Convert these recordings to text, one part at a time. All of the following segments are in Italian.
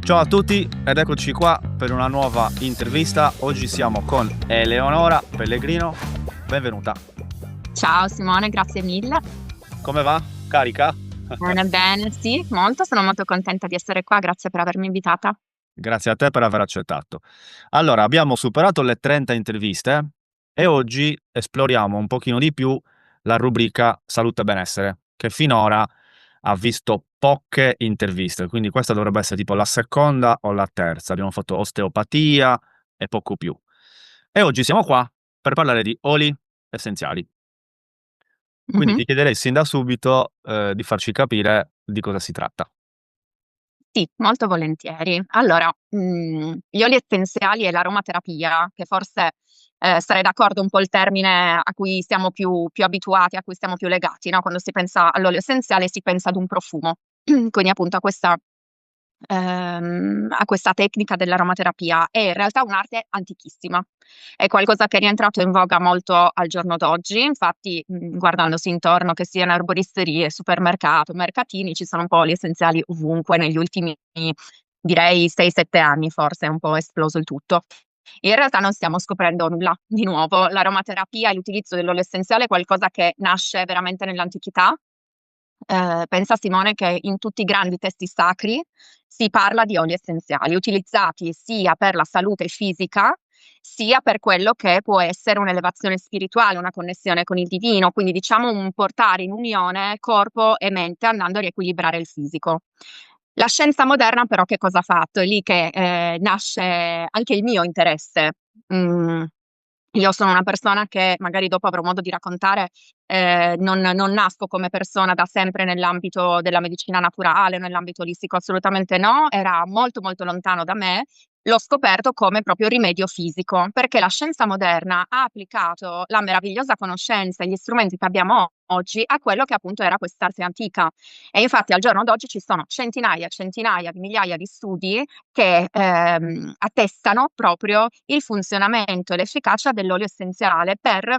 Ciao a tutti ed eccoci qua per una nuova intervista. Oggi siamo con Eleonora Pellegrino. Benvenuta. Ciao Simone, grazie mille. Come va? Carica? Bene, sì, sono molto contenta di essere qua, grazie per avermi invitata. Grazie a te per aver accettato. Allora, abbiamo superato le 30 interviste e oggi esploriamo un pochino di più la rubrica Salute e Benessere, che finora ha visto poche interviste, quindi questa dovrebbe essere tipo la seconda o la terza. Abbiamo fatto osteopatia e poco più. E oggi siamo qua per parlare di oli essenziali. Quindi Mh-mh. ti chiederei sin da subito, di farci capire di cosa si tratta. Sì, molto volentieri. Allora, gli oli essenziali e l'aromaterapia, che forse, sarei d'accordo un po' il termine a cui siamo più abituati, a cui siamo più legati, no, quando si pensa all'olio essenziale si pensa ad un profumo. Quindi appunto a questa tecnica dell'aromaterapia. È in realtà un'arte antichissima, è qualcosa che è rientrato in voga molto al giorno d'oggi, infatti, guardandosi intorno, che sia in erboristerie, supermercato, mercatini, ci sono un po' oli essenziali ovunque negli ultimi, direi 6, 7 anni forse, è un po' esploso il tutto. In realtà non stiamo scoprendo nulla di nuovo. L'aromaterapia e l'utilizzo dell'olio essenziale è qualcosa che nasce veramente nell'antichità. Pensa Simone che in tutti i grandi testi sacri si parla di oli essenziali, utilizzati sia per la salute fisica, sia per quello che può essere un'elevazione spirituale, una connessione con il divino, quindi diciamo un portare in unione corpo e mente andando a riequilibrare il fisico. La scienza moderna però che cosa ha fatto? È lì che, nasce anche il mio interesse. Mhmm io sono una persona che magari dopo avrò modo di raccontare, non nasco come persona da sempre nell'ambito della medicina naturale, nell'ambito olistico, assolutamente no, era molto, molto lontano da me. L'ho scoperto come proprio rimedio fisico, perché la scienza moderna ha applicato la meravigliosa conoscenza e gli strumenti che abbiamo oggi a quello che appunto era quest'arte antica. E infatti al giorno d'oggi ci sono centinaia e centinaia di migliaia di studi che, attestano proprio il funzionamento e l'efficacia dell'olio essenziale per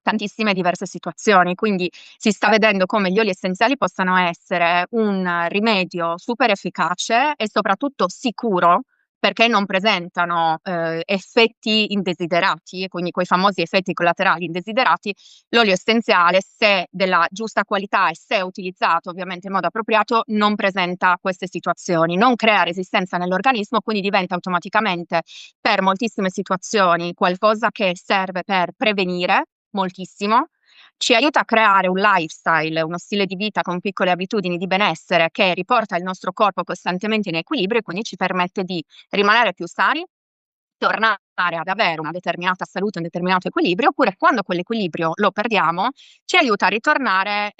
tantissime diverse situazioni. Quindi si sta vedendo come gli oli essenziali possano essere un rimedio super efficace e soprattutto sicuro, perché non presentano, effetti indesiderati, quindi quei famosi effetti collaterali indesiderati. L'olio essenziale, se della giusta qualità e se utilizzato ovviamente in modo appropriato, non presenta queste situazioni, non crea resistenza nell'organismo, quindi diventa automaticamente per moltissime situazioni qualcosa che serve per prevenire moltissimo, ci aiuta a creare un lifestyle, uno stile di vita con piccole abitudini di benessere che riporta il nostro corpo costantemente in equilibrio e quindi ci permette di rimanere più sani, tornare ad avere una determinata salute, un determinato equilibrio, oppure quando quell'equilibrio lo perdiamo, ci aiuta a ritornare,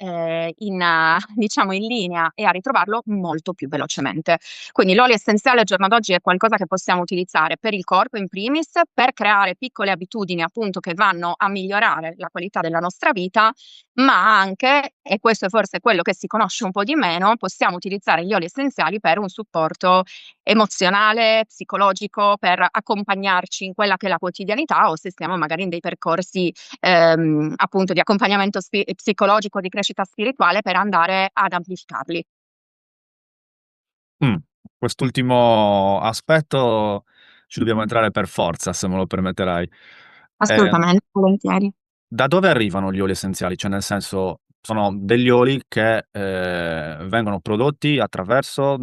diciamo in linea e a ritrovarlo molto più velocemente. Quindi l'olio essenziale al giorno d'oggi è qualcosa che possiamo utilizzare per il corpo in primis, per creare piccole abitudini appunto che vanno a migliorare la qualità della nostra vita, ma anche, e questo è forse quello che si conosce un po' di meno, possiamo utilizzare gli oli essenziali per un supporto emozionale, psicologico, per accompagnarci in quella che è la quotidianità o se stiamo magari in dei percorsi, appunto di accompagnamento psicologico, di crescita spirituale per andare ad amplificarli. Mh, quest'ultimo aspetto ci dobbiamo entrare per forza, se me lo permetterai. Ehm, Assolutamente, volentieri. Da dove arrivano gli oli essenziali? Cioè nel senso, sono degli oli che, vengono prodotti attraverso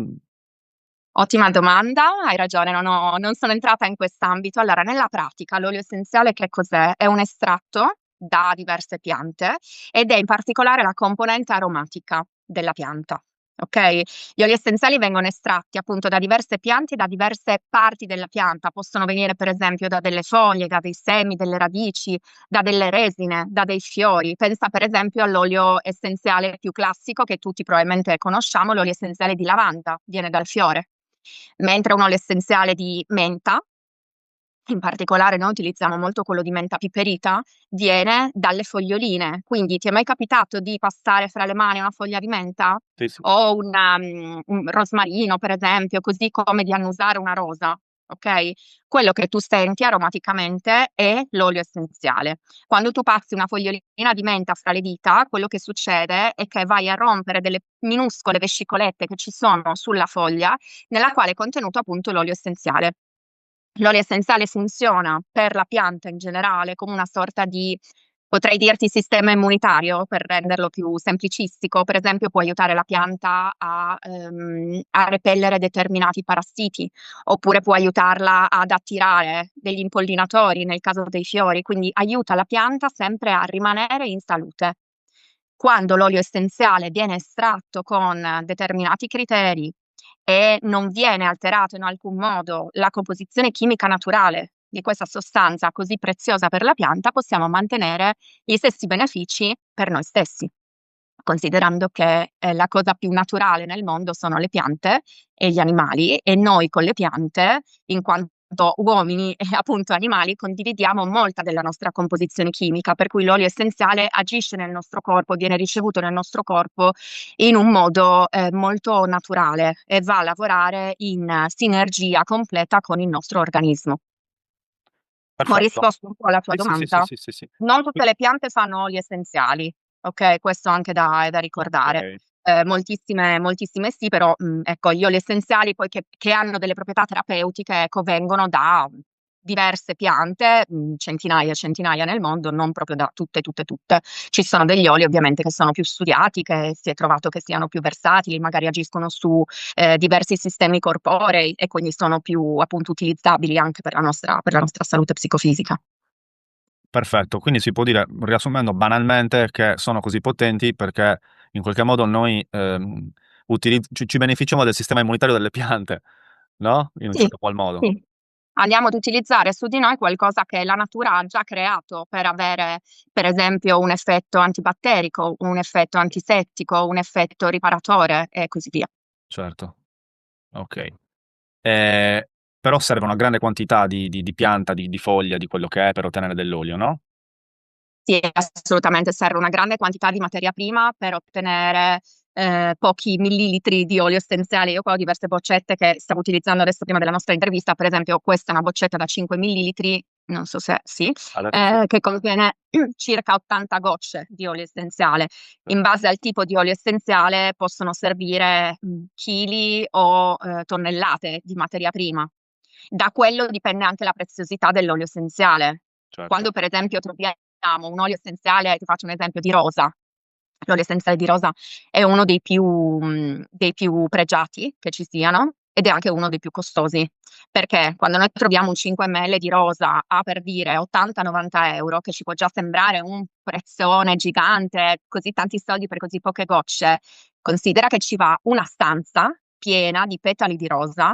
Ottima domanda, hai ragione, non sono entrata in quest'ambito. Allora, nella pratica l'olio essenziale che cos'è? È un estratto da diverse piante ed è in particolare la componente aromatica della pianta, okay? Gli oli essenziali vengono estratti appunto da diverse piante, da diverse parti della pianta, possono venire per esempio da delle foglie, da dei semi, delle radici, da delle resine, da dei fiori. Pensa per esempio all'olio essenziale più classico che tutti probabilmente conosciamo, l'olio essenziale di lavanda, viene dal fiore. Mentre un olio essenziale di menta, in particolare noi utilizziamo molto quello di menta piperita, viene dalle foglioline. Quindi ti è mai capitato di passare fra le mani una foglia di menta? sì, sì. O un rosmarino per esempio, così come di annusare una rosa, ok? Quello che tu senti aromaticamente è l'olio essenziale. Quando tu passi una fogliolina di menta fra le dita, quello che succede è che vai a rompere delle minuscole vescicolette che ci sono sulla foglia, nella quale è contenuto appunto l'olio essenziale. L'olio essenziale funziona per la pianta in generale come una sorta di, potrei dirti, sistema immunitario, per renderlo più semplicistico. Per esempio, può aiutare la pianta a repellere determinati parassiti, oppure può aiutarla ad attirare degli impollinatori nel caso dei fiori, quindi aiuta la pianta sempre a rimanere in salute. Quando l'olio essenziale viene estratto con determinati criteri e non viene alterato in alcun modo la composizione chimica naturale di questa sostanza così preziosa per la pianta, possiamo mantenere gli stessi benefici per noi stessi, considerando che la cosa più naturale nel mondo sono le piante e gli animali, e noi con le piante, in quanto uomini e appunto animali, condividiamo molta della nostra composizione chimica, per cui l'olio essenziale agisce nel nostro corpo, viene ricevuto nel nostro corpo in un modo molto naturale e va a lavorare in sinergia completa con il nostro organismo. Ho Perfetto. risposto un po' alla tua Sì, sì, sì, sì, domanda? sì, sì, sì. Non tutte le piante fanno oli essenziali, ok? Questo anche è da ricordare. Ok, Moltissime sì, però ecco, gli oli essenziali poi che hanno delle proprietà terapeutiche, ecco, vengono da diverse piante, centinaia e centinaia nel mondo, non proprio da tutte. Ci sono degli oli ovviamente che sono più studiati, che si è trovato che siano più versatili, magari agiscono su diversi sistemi corporei e quindi sono più appunto utilizzabili anche per la nostra salute psicofisica. perfetto. Quindi si può dire, riassumendo banalmente, che sono così potenti perché in qualche modo noi ci beneficiamo del sistema immunitario delle piante, no? In un Sì, certo qual modo. sì. Andiamo ad utilizzare su di noi qualcosa che la natura ha già creato per avere, per esempio, un effetto antibatterico, un effetto antisettico, un effetto riparatore e così via. Certo, ok. Eh, Però serve una grande quantità di pianta, di foglia, di quello che è per ottenere dell'olio, no? Sì, assolutamente serve una grande quantità di materia prima per ottenere pochi millilitri di olio essenziale. Io qua ho diverse boccette che stavo utilizzando adesso prima della nostra intervista. Per esempio, questa è una boccetta da 5 millilitri, non so se sì, Adesso sì. che contiene circa 80 gocce di olio essenziale. In base al tipo di olio essenziale possono servire chili o tonnellate di materia prima. Da quello dipende anche la preziosità dell'olio essenziale. Certo, Quando per esempio troviamo un olio essenziale, ti faccio un esempio di rosa. L'olio essenziale di rosa è uno dei più pregiati che ci siano ed è anche uno dei più costosi. Perché quando noi troviamo un 5 ml di rosa a, per dire, 80-90 euro, che ci può già sembrare un prezzone gigante, così tanti soldi per così poche gocce, considera che ci va una stanza piena di petali di rosa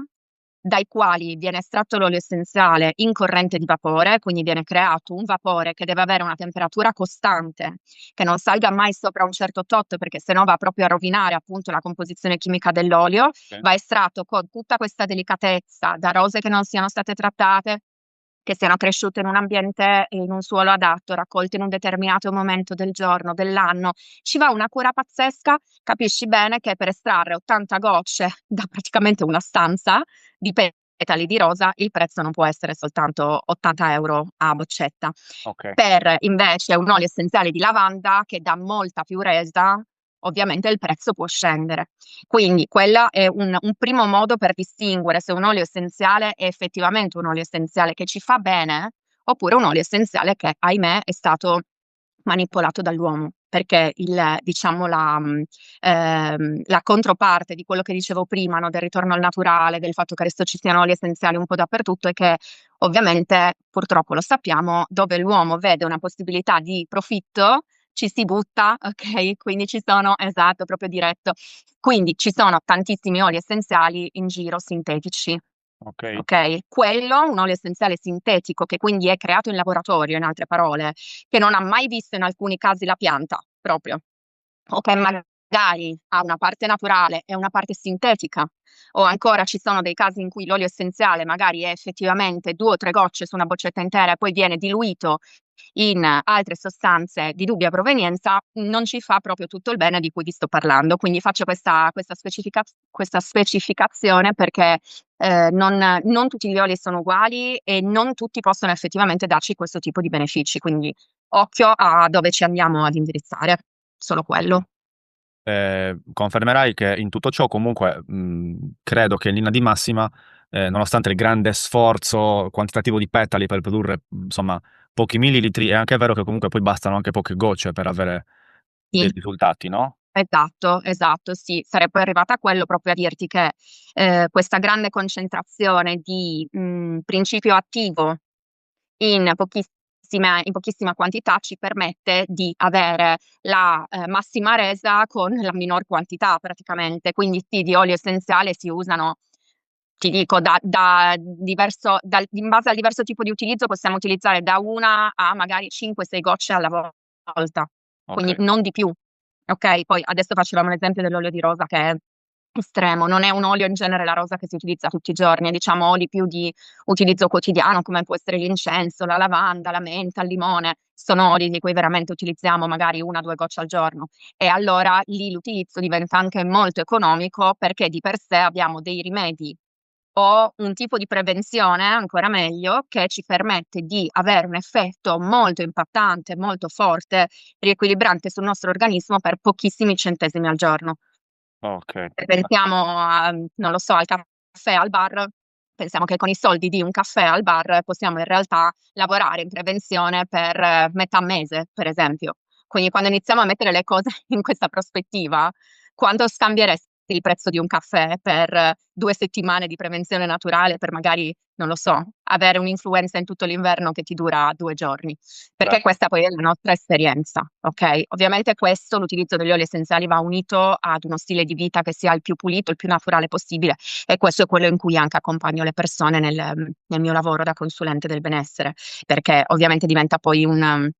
dai quali viene estratto l'olio essenziale in corrente di vapore, quindi viene creato un vapore che deve avere una temperatura costante, che non salga mai sopra un certo tot, perché sennò va proprio a rovinare appunto la composizione chimica dell'olio. ok. Va estratto con tutta questa delicatezza da rose che non siano state trattate, che siano cresciute in un ambiente e in un suolo adatto, raccolte in un determinato momento del giorno, dell'anno. Ci va una cura pazzesca. Capisci bene che per estrarre 80 gocce da praticamente una stanza di petali di rosa, il prezzo non può essere soltanto 80 euro a boccetta. Ok, Per invece un olio essenziale di lavanda che dà molta più resa, ovviamente il prezzo può scendere. Quindi quello è un primo modo per distinguere se un olio essenziale è effettivamente un olio essenziale che ci fa bene oppure un olio essenziale che, ahimè, è stato manipolato dall'uomo. Perché diciamo, la controparte di quello che dicevo prima, no, del ritorno al naturale, del fatto che adesso ci siano oli essenziali un po' dappertutto, è che ovviamente, purtroppo lo sappiamo, dove l'uomo vede una possibilità di profitto, ci si butta, ok? Quindi ci sono, esatto, proprio diretto. Quindi ci sono tantissimi oli essenziali in giro sintetici. ok. Ok, quello, un olio essenziale sintetico che quindi è creato in laboratorio, in altre parole, che non ha mai visto in alcuni casi la pianta proprio, o che magari magari ha una parte naturale e una parte sintetica, o ancora ci sono dei casi in cui l'olio essenziale magari è effettivamente 2 o 3 gocce su una boccetta intera e poi viene diluito in altre sostanze di dubbia provenienza, non ci fa proprio tutto il bene di cui vi sto parlando. Quindi faccio questa specificazione perché non tutti gli oli sono uguali e non tutti possono effettivamente darci questo tipo di benefici. Quindi occhio a dove ci andiamo ad indirizzare, solo quello. Confermerai che in tutto ciò comunque, credo che in linea di massima, nonostante il grande sforzo quantitativo di petali per produrre, insomma, pochi millilitri, è anche vero che comunque poi bastano anche poche gocce per avere dei Sì. risultati, no? Esatto, esatto, sì. Sarei poi arrivata a quello, proprio a dirti che, questa grande concentrazione di, principio attivo in pochissima quantità ci permette di avere la, massima resa con la minor quantità praticamente. Quindi sì, di olio essenziale si usano, ti dico, in base al diverso tipo di utilizzo possiamo utilizzare da 1 a magari 5, 6 gocce alla volta, quindi Okay, non di più. Okay, poi adesso facevamo l'esempio dell'olio di rosa che è estremo, non è un olio in genere la rosa che si utilizza tutti i giorni, diciamo oli più di utilizzo quotidiano come può essere l'incenso, la lavanda, la menta, il limone, sono oli di cui veramente utilizziamo magari 1, 2 gocce al giorno e allora lì l'utilizzo diventa anche molto economico perché di per sé abbiamo dei rimedi o un tipo di prevenzione, ancora meglio, che ci permette di avere un effetto molto impattante, molto forte, riequilibrante sul nostro organismo per pochissimi centesimi al giorno. okay. Se pensiamo a non lo so, al caffè al bar, pensiamo che con i soldi di un caffè al bar possiamo in realtà lavorare in prevenzione per metà mese, per esempio. Quindi quando iniziamo a mettere le cose in questa prospettiva, quanto scambieresti il prezzo di un caffè per 2 settimane di prevenzione naturale per magari, non lo so, avere un'influenza in tutto l'inverno che ti dura 2 giorni? Perché Certo. questa poi è la nostra esperienza, okay? Ovviamente questo, l'utilizzo degli oli essenziali va unito ad uno stile di vita che sia il più pulito, il più naturale possibile e questo è quello in cui anche accompagno le persone nel mio lavoro da consulente del benessere, perché ovviamente diventa poi un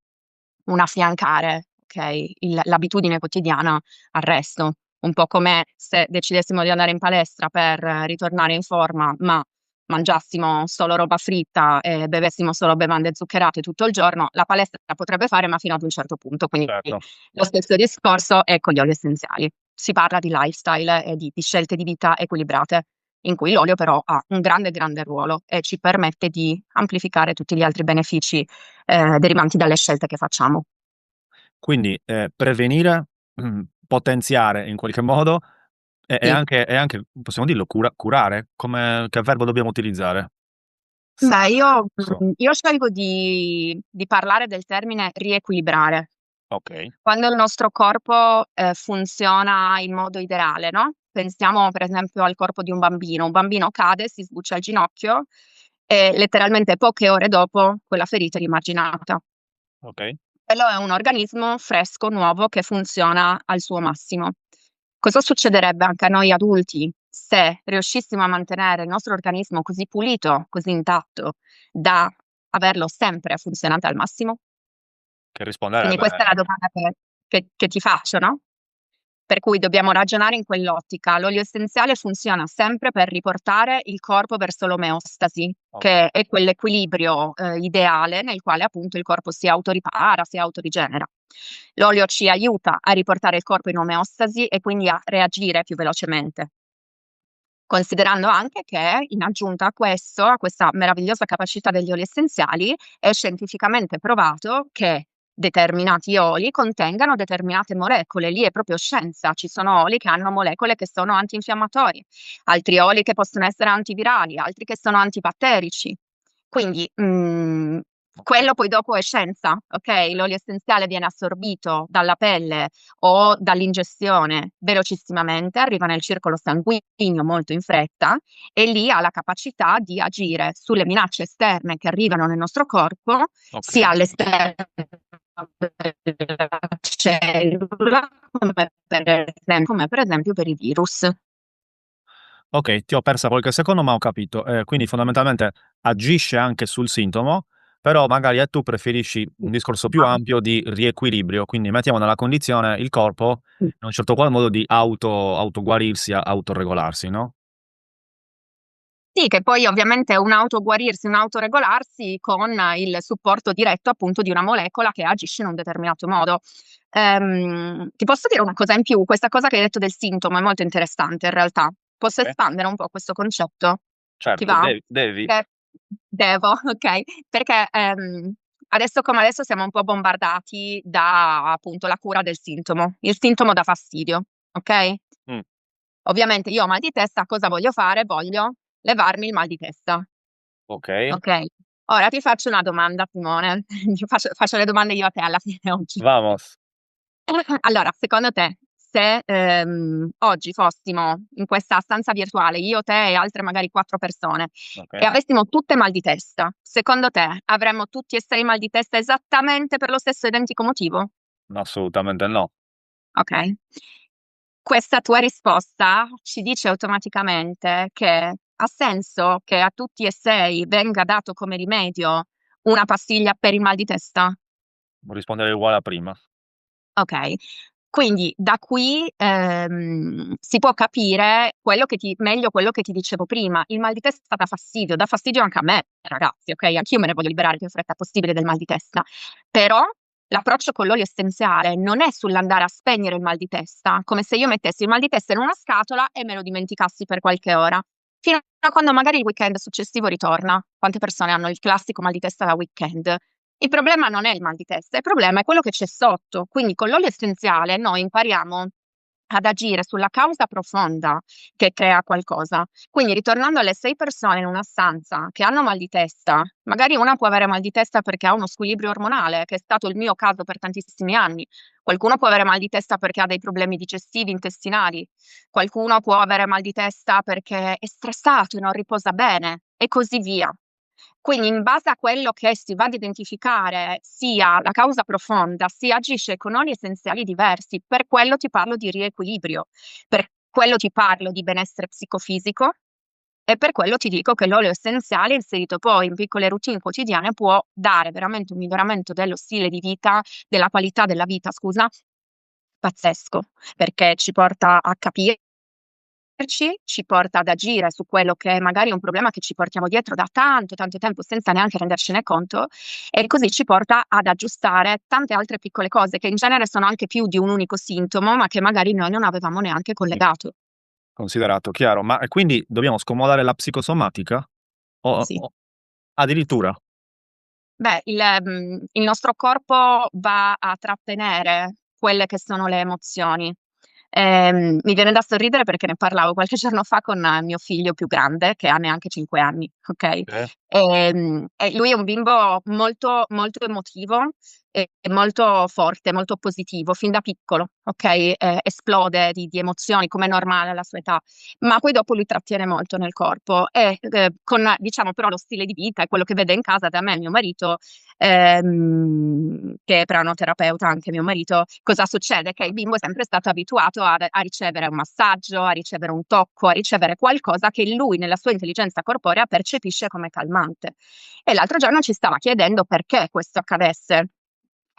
affiancare, okay, l'abitudine quotidiana al resto. Un po' come se decidessimo di andare in palestra per ritornare in forma, ma mangiassimo solo roba fritta e bevessimo solo bevande zuccherate tutto il giorno, la palestra la potrebbe fare, ma fino ad un certo punto. Quindi Certo. lo stesso discorso è con gli oli essenziali. Si parla di lifestyle e di scelte di vita equilibrate, in cui l'olio però ha un grande, grande ruolo e ci permette di amplificare tutti gli altri benefici, derivanti dalle scelte che facciamo. Quindi, prevenire, potenziare in qualche modo Sì. e anche, possiamo dirlo, curare? Come che verbo dobbiamo utilizzare? S Beh, so io scelgo di parlare del termine riequilibrare. Okay, Quando il nostro corpo, funziona in modo ideale, no, pensiamo per esempio al corpo di un bambino. Un bambino cade, si sbuccia il ginocchio e letteralmente poche ore dopo quella ferita è rimarginata. okay. Quello è un organismo fresco, nuovo, che funziona al suo massimo. Cosa succederebbe anche a noi adulti se riuscissimo a mantenere il nostro organismo così pulito, così intatto, da averlo sempre funzionante al massimo? Che Quindi risponderebbe questa è la domanda che ti faccio, no, per cui dobbiamo ragionare in quell'ottica. L'olio essenziale funziona sempre per riportare il corpo verso l'omeostasi, okay. che è quell'equilibrio, ideale nel quale appunto il corpo si autoripara, si autorigenera. L'olio ci aiuta a riportare il corpo in omeostasi e quindi a reagire più velocemente. Considerando anche che, in aggiunta a questo, a questa meravigliosa capacità degli oli essenziali, è scientificamente provato che determinati oli contengano determinate molecole. Lì è proprio scienza. Ci sono oli che hanno molecole che sono antinfiammatori, altri oli che possono essere antivirali, altri che sono antibatterici. Quindi, quello poi dopo è scienza, okay, l'olio essenziale viene assorbito dalla pelle o dall'ingestione velocissimamente, arriva nel circolo sanguigno molto in fretta e lì ha la capacità di agire sulle minacce esterne che arrivano nel nostro corpo, sia Okay. all'esterno della cellula, come per esempio per i virus. Okay, ti ho persa qualche secondo, ma ho capito. Quindi fondamentalmente agisce anche sul sintomo, però magari tu preferisci un discorso più ampio di riequilibrio, quindi mettiamo nella condizione il corpo in un certo qual modo di autoguarirsi, autoregolarsi, no? Sì, che poi ovviamente è un autoguarirsi, un autoregolarsi con il supporto diretto appunto di una molecola che agisce in un determinato modo. Ti posso dire una cosa in più? Questa cosa che hai detto del sintomo è molto interessante in realtà. Posso Okay. espandere un po' questo concetto? Ti Certo, va? devi. Perché devo, okay. Perché, adesso come adesso siamo un po' bombardati da appunto la cura del sintomo. Il sintomo dà fastidio, okay? Mh, Ovviamente io ho mal di testa, cosa voglio fare? Voglio levarmi il mal di testa, okay. okay. Ora ti faccio una domanda, Simone, ti faccio le domande io a te alla fine oggi. Vamos. Allora, secondo te, se, oggi fossimo in questa stanza virtuale, io, te e altre magari 4 persone, e Okay. avessimo tutte mal di testa, secondo te avremmo tutti e 6 mal di testa esattamente per lo stesso identico motivo? Assolutamente no. Okay. Questa tua risposta ci dice automaticamente che ha senso che a tutti e 6 venga dato come rimedio una pastiglia per il mal di testa? Rispondere uguale a prima. Okay. Quindi da qui, si può capire quello che ti dicevo prima. Il mal di testa dà fastidio anche a me ragazzi, okay, anch'io me ne voglio liberare il più in fretta possibile del mal di testa, però l'approccio con l'olio essenziale non è sull'andare a spegnere il mal di testa, come se io mettessi il mal di testa in una scatola e me lo dimenticassi per qualche ora, fino a quando magari il weekend successivo ritorna. Quante persone hanno il classico mal di testa da weekend? Il problema non è il mal di testa, il problema è quello che c'è sotto. Quindi con l'olio essenziale noi impariamo ad agire sulla causa profonda che crea qualcosa. Quindi ritornando alle 6 persone in una stanza che hanno mal di testa, magari una può avere mal di testa perché ha uno squilibrio ormonale, che è stato il mio caso per tantissimi anni. Qualcuno può avere mal di testa perché ha dei problemi digestivi, intestinali. Qualcuno può avere mal di testa perché è stressato e non riposa bene e così via. Quindi in base a quello che si va ad identificare sia la causa profonda, si agisce con oli essenziali diversi. Per quello ti parlo di riequilibrio, per quello ti parlo di benessere psicofisico e per quello ti dico che l'olio essenziale inserito poi in piccole routine quotidiane può dare veramente un miglioramento dello stile di vita, della qualità della vita, scusa, pazzesco, perché ci porta a ci porta ad agire su quello che è magari un problema che ci portiamo dietro da tanto, tanto tempo senza neanche rendercene conto e così ci porta ad aggiustare tante altre piccole cose che in genere sono anche più di un unico sintomo, ma che magari noi non avevamo neanche collegato. Considerato, chiaro. Ma e quindi dobbiamo scomodare la psicosomatica? Sì. O addirittura? Beh, il nostro corpo va a trattenere quelle che sono le emozioni. Mi viene da sorridere perché ne parlavo qualche giorno fa con mio figlio più grande, che ha neanche 5 anni, okay, e lui è un bimbo molto, molto emotivo e molto forte, molto positivo fin da piccolo, okay, esplode di emozioni come è normale alla sua età, ma poi dopo lui trattiene molto nel corpo e, con diciamo però lo stile di vita e quello che vede in casa da me e mio marito, che è pranoterapeuta anche mio marito, cosa succede? Che il bimbo è sempre stato abituato a ricevere un massaggio, a ricevere un tocco, a ricevere qualcosa che lui nella sua intelligenza corporea percepisce come calmante. E l'altro giorno ci stava chiedendo perché questo accadesse.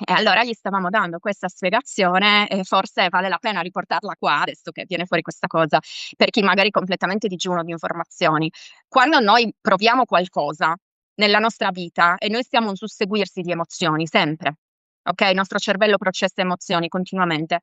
E allora gli stavamo dando questa spiegazione e forse vale la pena riportarla qua, adesso che viene fuori questa cosa, per chi magari è completamente digiuno di informazioni. Quando noi proviamo qualcosa nella nostra vita e noi siamo un susseguirsi di emozioni, sempre, okay, il nostro cervello processa emozioni continuamente.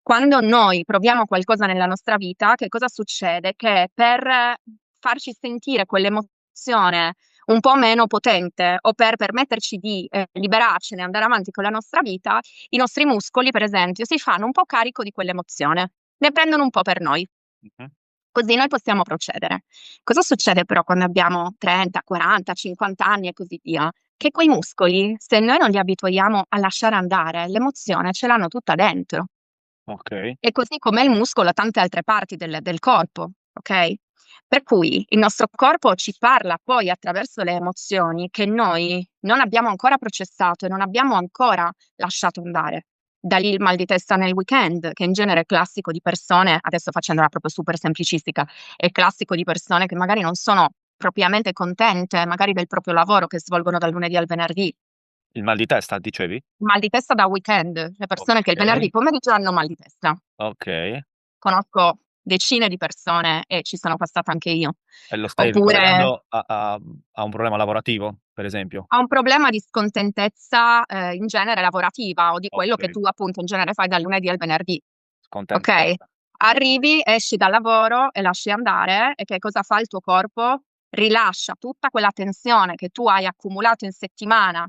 Quando noi proviamo qualcosa nella nostra vita, che cosa succede? Che per farci sentire quell'emozione un po' meno potente o per permetterci di, liberarcene e andare avanti con la nostra vita, i nostri muscoli, per esempio, si fanno un po' carico di quell'emozione, ne prendono un po' per noi, Mh-mh. così noi possiamo procedere. Cosa succede però quando abbiamo 30, 40, 50 anni e così via? Che quei muscoli, se noi non li abituiamo a lasciare andare, l'emozione ce l'hanno tutta dentro. Okay. E così come il muscolo ha tante altre parti del corpo, okay? Per cui il nostro corpo ci parla poi attraverso le emozioni che noi non abbiamo ancora processato e non abbiamo ancora lasciato andare. Da lì il mal di testa nel weekend, che in genere è classico di persone, adesso facendola proprio super semplicistica, è classico di persone che magari non sono propriamente contente, magari del proprio lavoro che svolgono dal lunedì al venerdì. Il mal di testa, dicevi? Mal di testa da weekend, le persone che il Ok, venerdì pomeriggio hanno mal di testa. ok. Conosco decine di persone e ci sono passata anche io. E lo stai Oppure ricollegando a un problema lavorativo, per esempio? ha un problema di scontentezza, in genere lavorativa o di quello che Ok, tu appunto in genere fai dal lunedì al venerdì, okay? scontentezza. Arrivi, esci dal lavoro e lasci andare e che cosa fa il tuo corpo? Rilascia tutta quella tensione che tu hai accumulato in settimana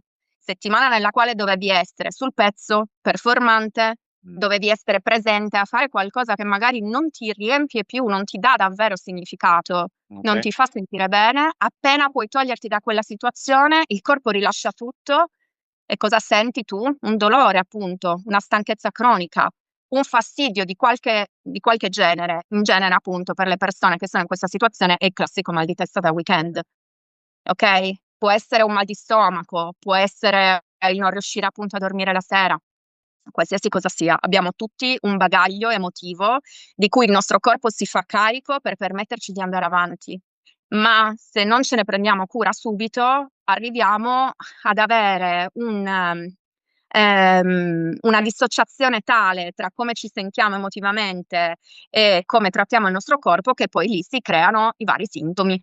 nella quale dovevi essere sul pezzo, performante, Mh, dovevi essere presente a fare qualcosa che magari non ti riempie più, non ti dà davvero significato, non okay. ti fa sentire bene. Appena puoi toglierti da quella situazione, il corpo rilascia tutto e cosa senti tu? Un dolore appunto, una stanchezza cronica, un fastidio di qualche genere. In genere appunto per le persone che sono in questa situazione è il classico mal di testa da weekend, okay? Può essere un mal di stomaco, può essere il non riuscire appunto a dormire la sera, qualsiasi cosa sia. Abbiamo tutti un bagaglio emotivo di cui il nostro corpo si fa carico per permetterci di andare avanti. Ma se non ce ne prendiamo cura subito, arriviamo ad avere una dissociazione tale tra come ci sentiamo emotivamente e come trattiamo il nostro corpo, che poi lì si creano i vari sintomi.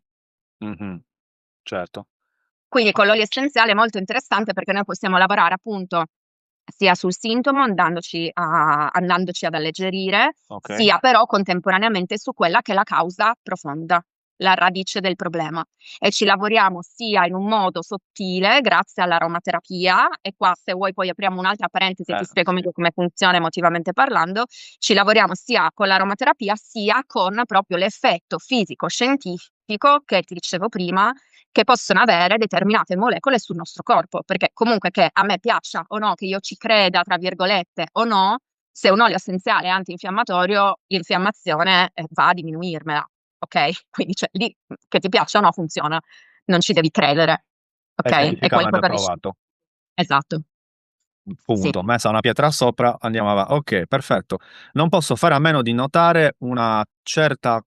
Mh-mh. Certo. Quindi con l'olio essenziale è molto interessante perché noi possiamo lavorare appunto sia sul sintomo andandoci ad alleggerire, Okay. sia però contemporaneamente su quella che è la causa profonda, la radice del problema. E ci lavoriamo sia in un modo sottile, grazie all'aromaterapia, e qua se vuoi poi apriamo un'altra parentesi e ti spiego Sì. meglio come funziona emotivamente parlando, ci lavoriamo sia con l'aromaterapia, sia con proprio l'effetto fisico scientifico che ti dicevo prima, che possono avere determinate molecole sul nostro corpo, perché comunque che a me piaccia o no, che io ci "creda" tra virgolette o no, se un olio essenziale è antinfiammatorio, l'infiammazione, va a diminuirmela, okay? Quindi cioè lì, che ti piaccia o no funziona, non ci devi credere, È okay? È scientificamente qualcosa di provato. esatto, sì. Punto. Messa una pietra sopra, andiamo ava okay, perfetto. Non posso fare a meno di notare una certa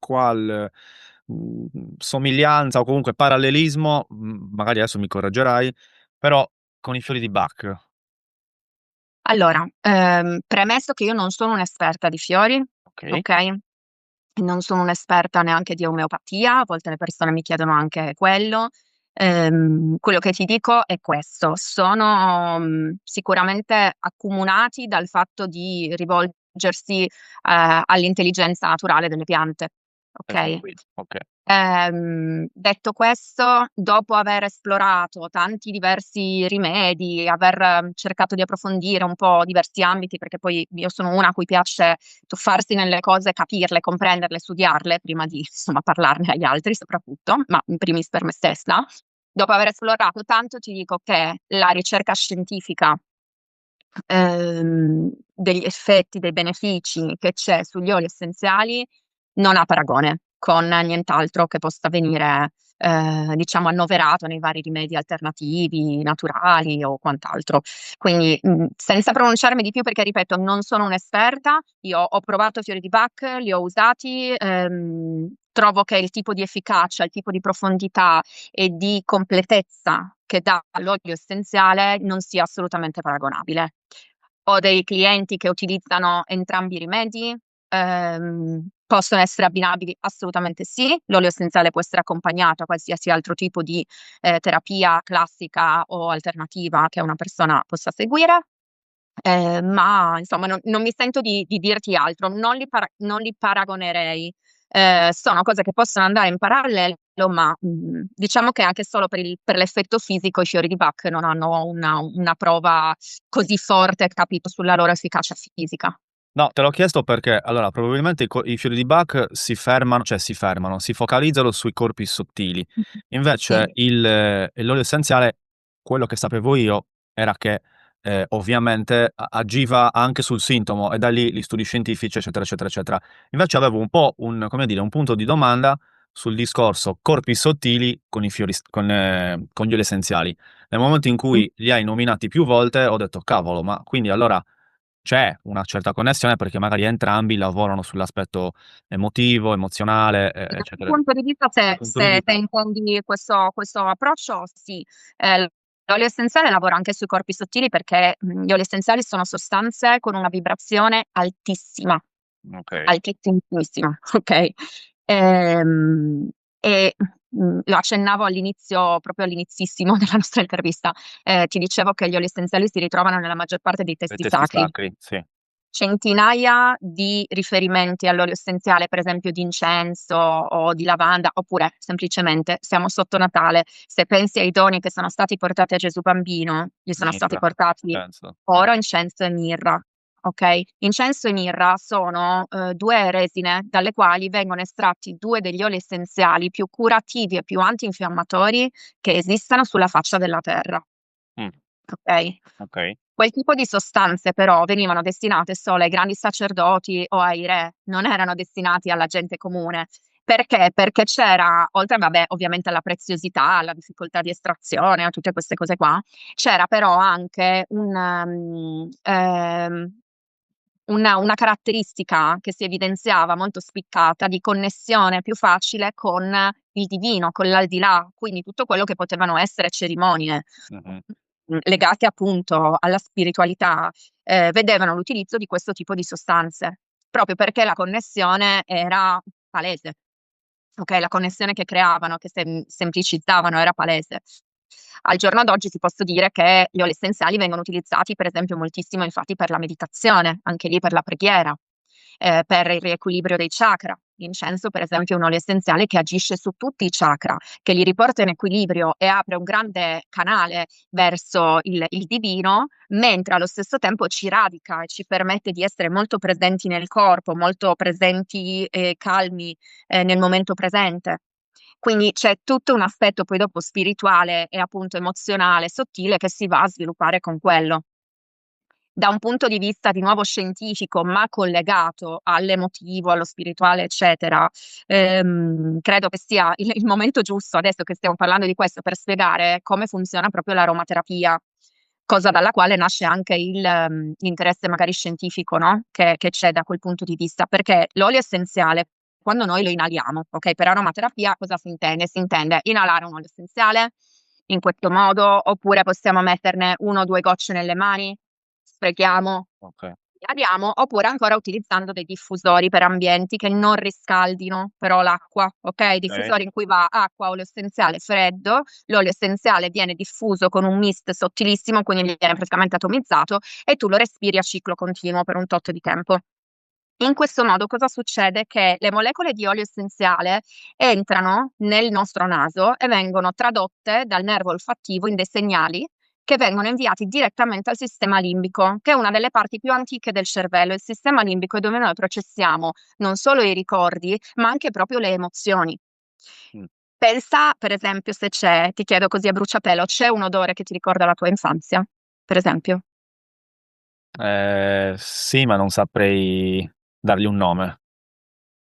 somiglianza o comunque parallelismo, magari adesso mi correggerai, però con i fiori di Bach. Allora, premesso che io non sono un'esperta di fiori, Okay. okay? Non sono un'esperta neanche di omeopatia, a volte le persone mi chiedono anche quello. Quello che ti dico è questo: sono, sicuramente accomunati dal fatto di rivolgersi, all'intelligenza naturale delle piante, Esatto, okay? okay. Detto questo, dopo aver esplorato tanti diversi rimedi, aver cercato di approfondire un po' diversi ambiti, perché poi io sono una a cui piace tuffarsi nelle cose, capirle, comprenderle, studiarle prima di, insomma, parlarne agli altri soprattutto, ma in primis per me stessa. Dopo aver esplorato tanto ti dico che la ricerca scientifica, degli effetti, dei benefici che c'è sugli oli essenziali non ha paragone con nient'altro che possa venire, diciamo annoverato nei vari rimedi alternativi, naturali o quant'altro. Quindi, senza pronunciarmi di più perché ripeto non sono un'esperta, io ho provato fiori di Bach, li ho usati, trovo che il tipo di efficacia, il tipo di profondità e di completezza che dà l'olio essenziale non sia assolutamente paragonabile. Ho dei clienti che utilizzano entrambi i rimedi, possono essere abbinabili? Assolutamente sì. L'olio essenziale può essere accompagnato a qualsiasi altro tipo di, terapia classica o alternativa che una persona possa seguire, ma insomma non mi sento di dirti altro, non li paragonerei. Sono cose che possono andare in parallelo, ma, diciamo che anche solo per l'effetto fisico i fiori di Bach non hanno una prova così forte, capito, sulla loro efficacia fisica. No, te l'ho chiesto perché allora probabilmente i fiori di Bach si focalizzano sui corpi sottili. Sì. Invece l'olio essenziale, quello che sapevo io era che, ovviamente agiva anche sul sintomo e da lì gli studi scientifici, eccetera, eccetera, eccetera. Invece avevo un po' come dire, un punto di domanda sul discorso corpi sottili con i fiori con gli oli essenziali. Nel momento in Mh. cui li hai nominati più volte ho detto: "Cavolo, ma quindi allora c'è una certa connessione perché magari entrambi lavorano sull'aspetto emotivo, emozionale, Da quel eccetera. punto di vista, Dal se, punto di se vista intendi questo approccio, sì. L'olio essenziale lavora anche sui corpi sottili perché gli oli essenziali sono sostanze con una vibrazione altissima, okay, altissimissima, ok? Ehm, E, lo accennavo all'inizio, proprio all'inizissimo della nostra intervista. Ti dicevo che gli oli essenziali si ritrovano nella maggior parte dei dei testi testi sacri. sacri, sì, Centinaia di riferimenti all'olio essenziale, per esempio di incenso o di lavanda, oppure semplicemente siamo sotto Natale. Se pensi ai doni che sono stati portati a Gesù bambino, gli sono stati mirra, portati penso. oro, incenso e mirra. Ok? Incenso e mirra sono due resine dalle quali vengono estratti due degli oli essenziali più curativi e più antinfiammatori che esistano sulla faccia della terra. Mh, Ok? okay, Quel tipo di sostanze però venivano destinate solo ai grandi sacerdoti o ai re, non erano destinati alla gente comune. Perché? Perché c'era, oltre, vabbè, ovviamente alla preziosità, alla difficoltà di estrazione, a tutte queste cose qua, c'era però anche una caratteristica che si evidenziava molto spiccata di connessione più facile con il divino, con l'aldilà, quindi tutto quello che potevano essere cerimonie mh-mh, legate appunto alla spiritualità, vedevano l'utilizzo di questo tipo di sostanze, proprio perché la connessione era palese. Okay, la connessione che creavano, che semplicizzavano era palese. Al giorno d'oggi ti posso dire che gli oli essenziali vengono utilizzati per esempio moltissimo infatti per la meditazione, anche lì per la preghiera, per il riequilibrio dei chakra. L'incenso per esempio è un olio essenziale che agisce su tutti i chakra, che li riporta in equilibrio e apre un grande canale verso il divino, mentre allo stesso tempo ci radica e ci permette di essere molto presenti nel corpo, molto presenti e calmi nel momento presente. Quindi c'è tutto un aspetto poi dopo spirituale e appunto emozionale, sottile che si va a sviluppare con quello. Da un punto di vista di nuovo scientifico, ma collegato all'emotivo, allo spirituale, eccetera, credo che sia il momento giusto, adesso che stiamo parlando di questo, per spiegare come funziona proprio l'aromaterapia, cosa dalla quale nasce anche l'interesse magari scientifico, no, che c'è da quel punto di vista. Perché l'olio essenziale, quando noi lo inaliamo, okay, per aromaterapia cosa si intende? Si intende inalare un olio essenziale in questo modo, oppure possiamo metterne 1 o 2 gocce nelle mani, sprechiamo, okay, inaliamo, oppure ancora utilizzando dei diffusori per ambienti che non riscaldino però l'acqua, okay, okay, diffusori in cui va acqua, olio essenziale, freddo, l'olio essenziale viene diffuso con un mist sottilissimo, quindi viene praticamente atomizzato e tu lo respiri a ciclo continuo per un tot di tempo. In questo modo cosa succede? Che le molecole di olio essenziale entrano nel nostro naso e vengono tradotte dal nervo olfattivo in dei segnali che vengono inviati direttamente al sistema limbico, che è una delle parti più antiche del cervello. Il sistema limbico è dove noi processiamo non solo i ricordi, ma anche proprio le emozioni. mh. Pensa, per esempio, se c'è, ti chiedo così a bruciapelo, c'è un odore che ti ricorda la tua infanzia, per esempio? Sì, ma non saprei dargli un nome.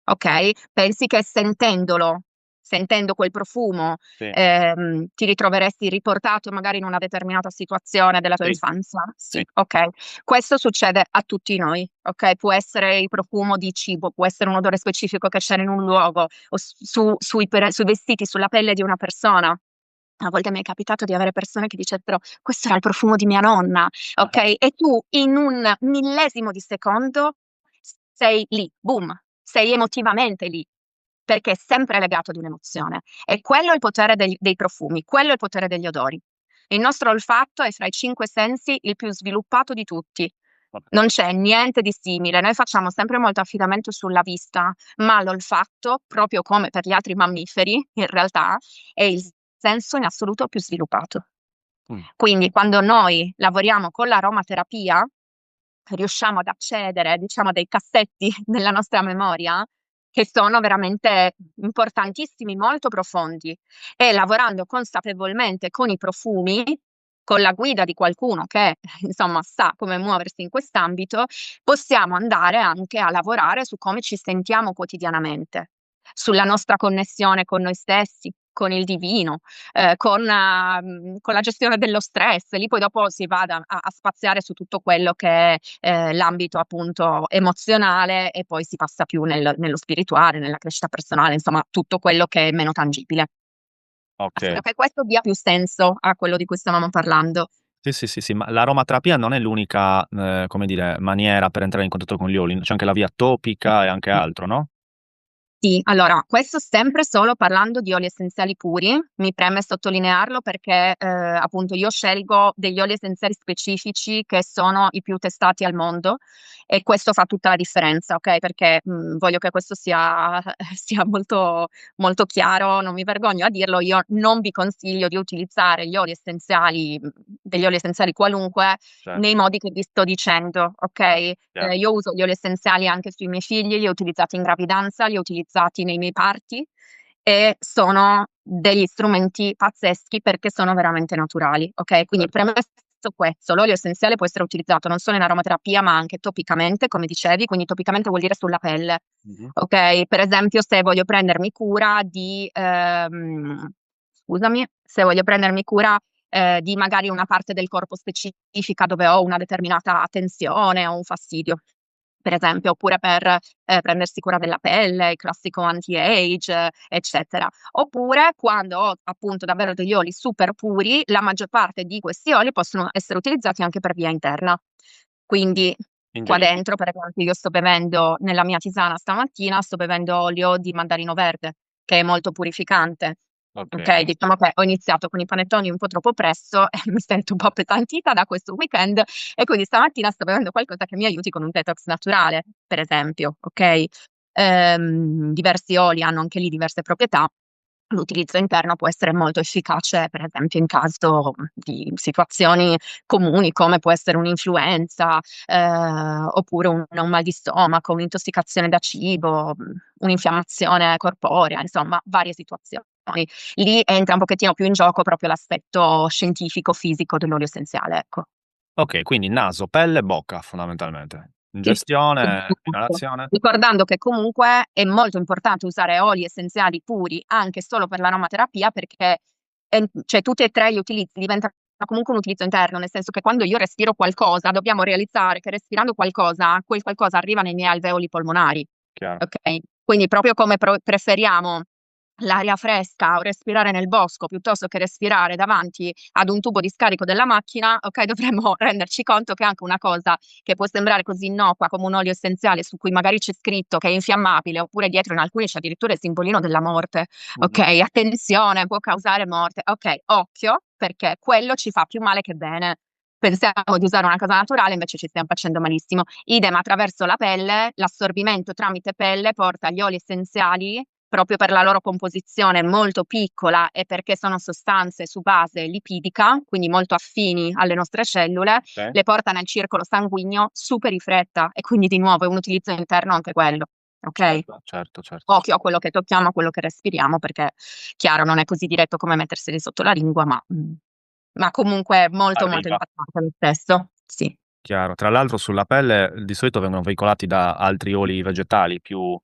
Okay? Pensi che sentendolo, sentendo quel profumo, Sì, ti ritroveresti riportato magari in una determinata situazione della tua sì, infanzia? Sì, sì, okay. Questo succede a tutti noi, okay? Può essere il profumo di cibo, può essere un odore specifico che c'era in un luogo o sui vestiti, sulla pelle di una persona. A volte mi è capitato di avere persone che dicessero: "Questo era il profumo di mia nonna", okay, e tu in un millesimo di secondo sei lì, boom, sei emotivamente lì, perché è sempre legato ad un'emozione. E quello è il potere dei profumi, quello è il potere degli odori. Il nostro olfatto è fra i 5 sensi il più sviluppato di tutti. okay, Non c'è niente di simile. Noi facciamo sempre molto affidamento sulla vista, ma l'olfatto, proprio come per gli altri mammiferi, in realtà, è il senso in assoluto più sviluppato. mh, Quindi quando noi lavoriamo con l'aromaterapia, riusciamo ad accedere, diciamo, a dei cassetti della nostra memoria che sono veramente importantissimi, molto profondi e lavorando consapevolmente con i profumi, con la guida di qualcuno che insomma sa come muoversi in quest'ambito, possiamo andare anche a lavorare su come ci sentiamo quotidianamente, sulla nostra connessione con noi stessi, con il divino, con la gestione dello stress. Lì poi dopo si vada a spaziare su tutto quello che è l'ambito appunto emozionale e poi si passa più nello spirituale, nella crescita personale, insomma tutto quello che è meno tangibile. Spero Ok. che questo dia più senso a quello di cui stavamo parlando. Sì, sì, sì, sì, ma l'aromaterapia non è l'unica, come dire, maniera per entrare in contatto con gli oli, c'è anche la via topica e anche altro, no? Sì, allora, questo sempre solo parlando di oli essenziali puri, mi preme sottolinearlo perché appunto io scelgo degli oli essenziali specifici che sono i più testati al mondo e questo fa tutta la differenza, ok? Perché voglio che questo sia, sia molto, molto chiaro, non mi vergogno a dirlo, io non vi consiglio di utilizzare gli oli essenziali, degli oli essenziali qualunque, nei Certo, modi che vi sto dicendo, ok? chiaro, Io uso gli oli essenziali anche sui miei figli, li ho utilizzati in gravidanza, li ho utilizzati nei miei party e sono degli strumenti pazzeschi perché sono veramente naturali, ok? Quindi certo. premesso questo, l'olio essenziale può essere utilizzato non solo in aromaterapia ma anche topicamente, come dicevi, quindi topicamente vuol dire sulla pelle, Mh-mh. ok? Per esempio se voglio prendermi cura scusami, se voglio prendermi cura di magari una parte del corpo specifica dove ho una determinata tensione o un fastidio, per esempio, oppure per prendersi cura della pelle, il classico anti-age, eccetera. Oppure quando ho appunto davvero degli oli super puri, la maggior parte di questi oli possono essere utilizzati anche per via interna. Quindi qua Ingeriti. dentro, per esempio, io sto bevendo nella mia tisana stamattina, sto bevendo olio di mandarino verde, che è molto purificante. Okay, Okay, diciamo che ho iniziato con i panettoni un po' troppo presto e mi sento un po' appesantita da questo weekend e quindi stamattina sto bevendo qualcosa che mi aiuti con un detox naturale, per esempio, okay? Diversi oli hanno anche lì diverse proprietà. L'utilizzo interno può essere molto efficace, per esempio in caso di situazioni comuni come può essere un'influenza, oppure un mal di stomaco, un'intossicazione da cibo, un'infiammazione corporea, insomma varie situazioni. Lì entra un pochettino più in gioco proprio l'aspetto scientifico, fisico dell'olio essenziale, ecco. okay, quindi naso, pelle, bocca fondamentalmente. Sì, Ingestione, esatto. inalazione. Ricordando che comunque è molto importante usare oli essenziali puri anche solo per l'aromaterapia perché, cioè tutti e 3 gli utilizzi diventano comunque un utilizzo interno, nel senso che quando io respiro qualcosa dobbiamo realizzare che respirando qualcosa, quel qualcosa arriva nei miei alveoli polmonari, Chiaro. okay? Quindi proprio come preferiamo l'aria fresca o respirare nel bosco piuttosto che respirare davanti ad un tubo di scarico della macchina, okay, dovremmo renderci conto che anche una cosa che può sembrare così innocua come un olio essenziale su cui magari c'è scritto che è infiammabile, oppure dietro in alcuni c'è addirittura il simbolino della morte, Mh-mh. okay, attenzione, può causare morte. Okay, occhio, perché quello ci fa più male che bene. Pensiamo di usare una cosa naturale, invece ci stiam facendo malissimo. Idem attraverso la pelle, l'assorbimento tramite pelle porta gli oli essenziali proprio per la loro composizione molto piccola e perché sono sostanze su base lipidica, quindi molto affini alle nostre cellule, Okay. le porta nel circolo sanguigno super in fretta e quindi di nuovo è un utilizzo interno anche quello, okay? Certo, certo, certo. Occhio a quello che tocchiamo, a quello che respiriamo, perché chiaro non è così diretto come metterseli sotto la lingua, ma comunque molto, molto Arriva. impattante lo stesso. Sì. Chiaro. Tra l'altro sulla pelle di solito vengono veicolati da altri oli vegetali più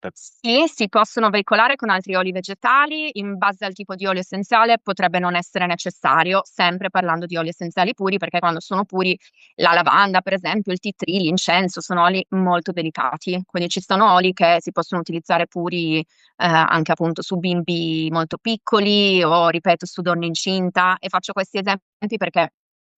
pe Sì, si possono veicolare con altri oli vegetali, in base al tipo di olio essenziale potrebbe non essere necessario, sempre parlando di oli essenziali puri, perché quando sono puri la lavanda, per esempio, il tea tree, l'incenso, sono oli molto delicati, quindi ci sono oli che si possono utilizzare puri, anche appunto su bimbi molto piccoli o ripeto su donne incinta e faccio questi esempi perché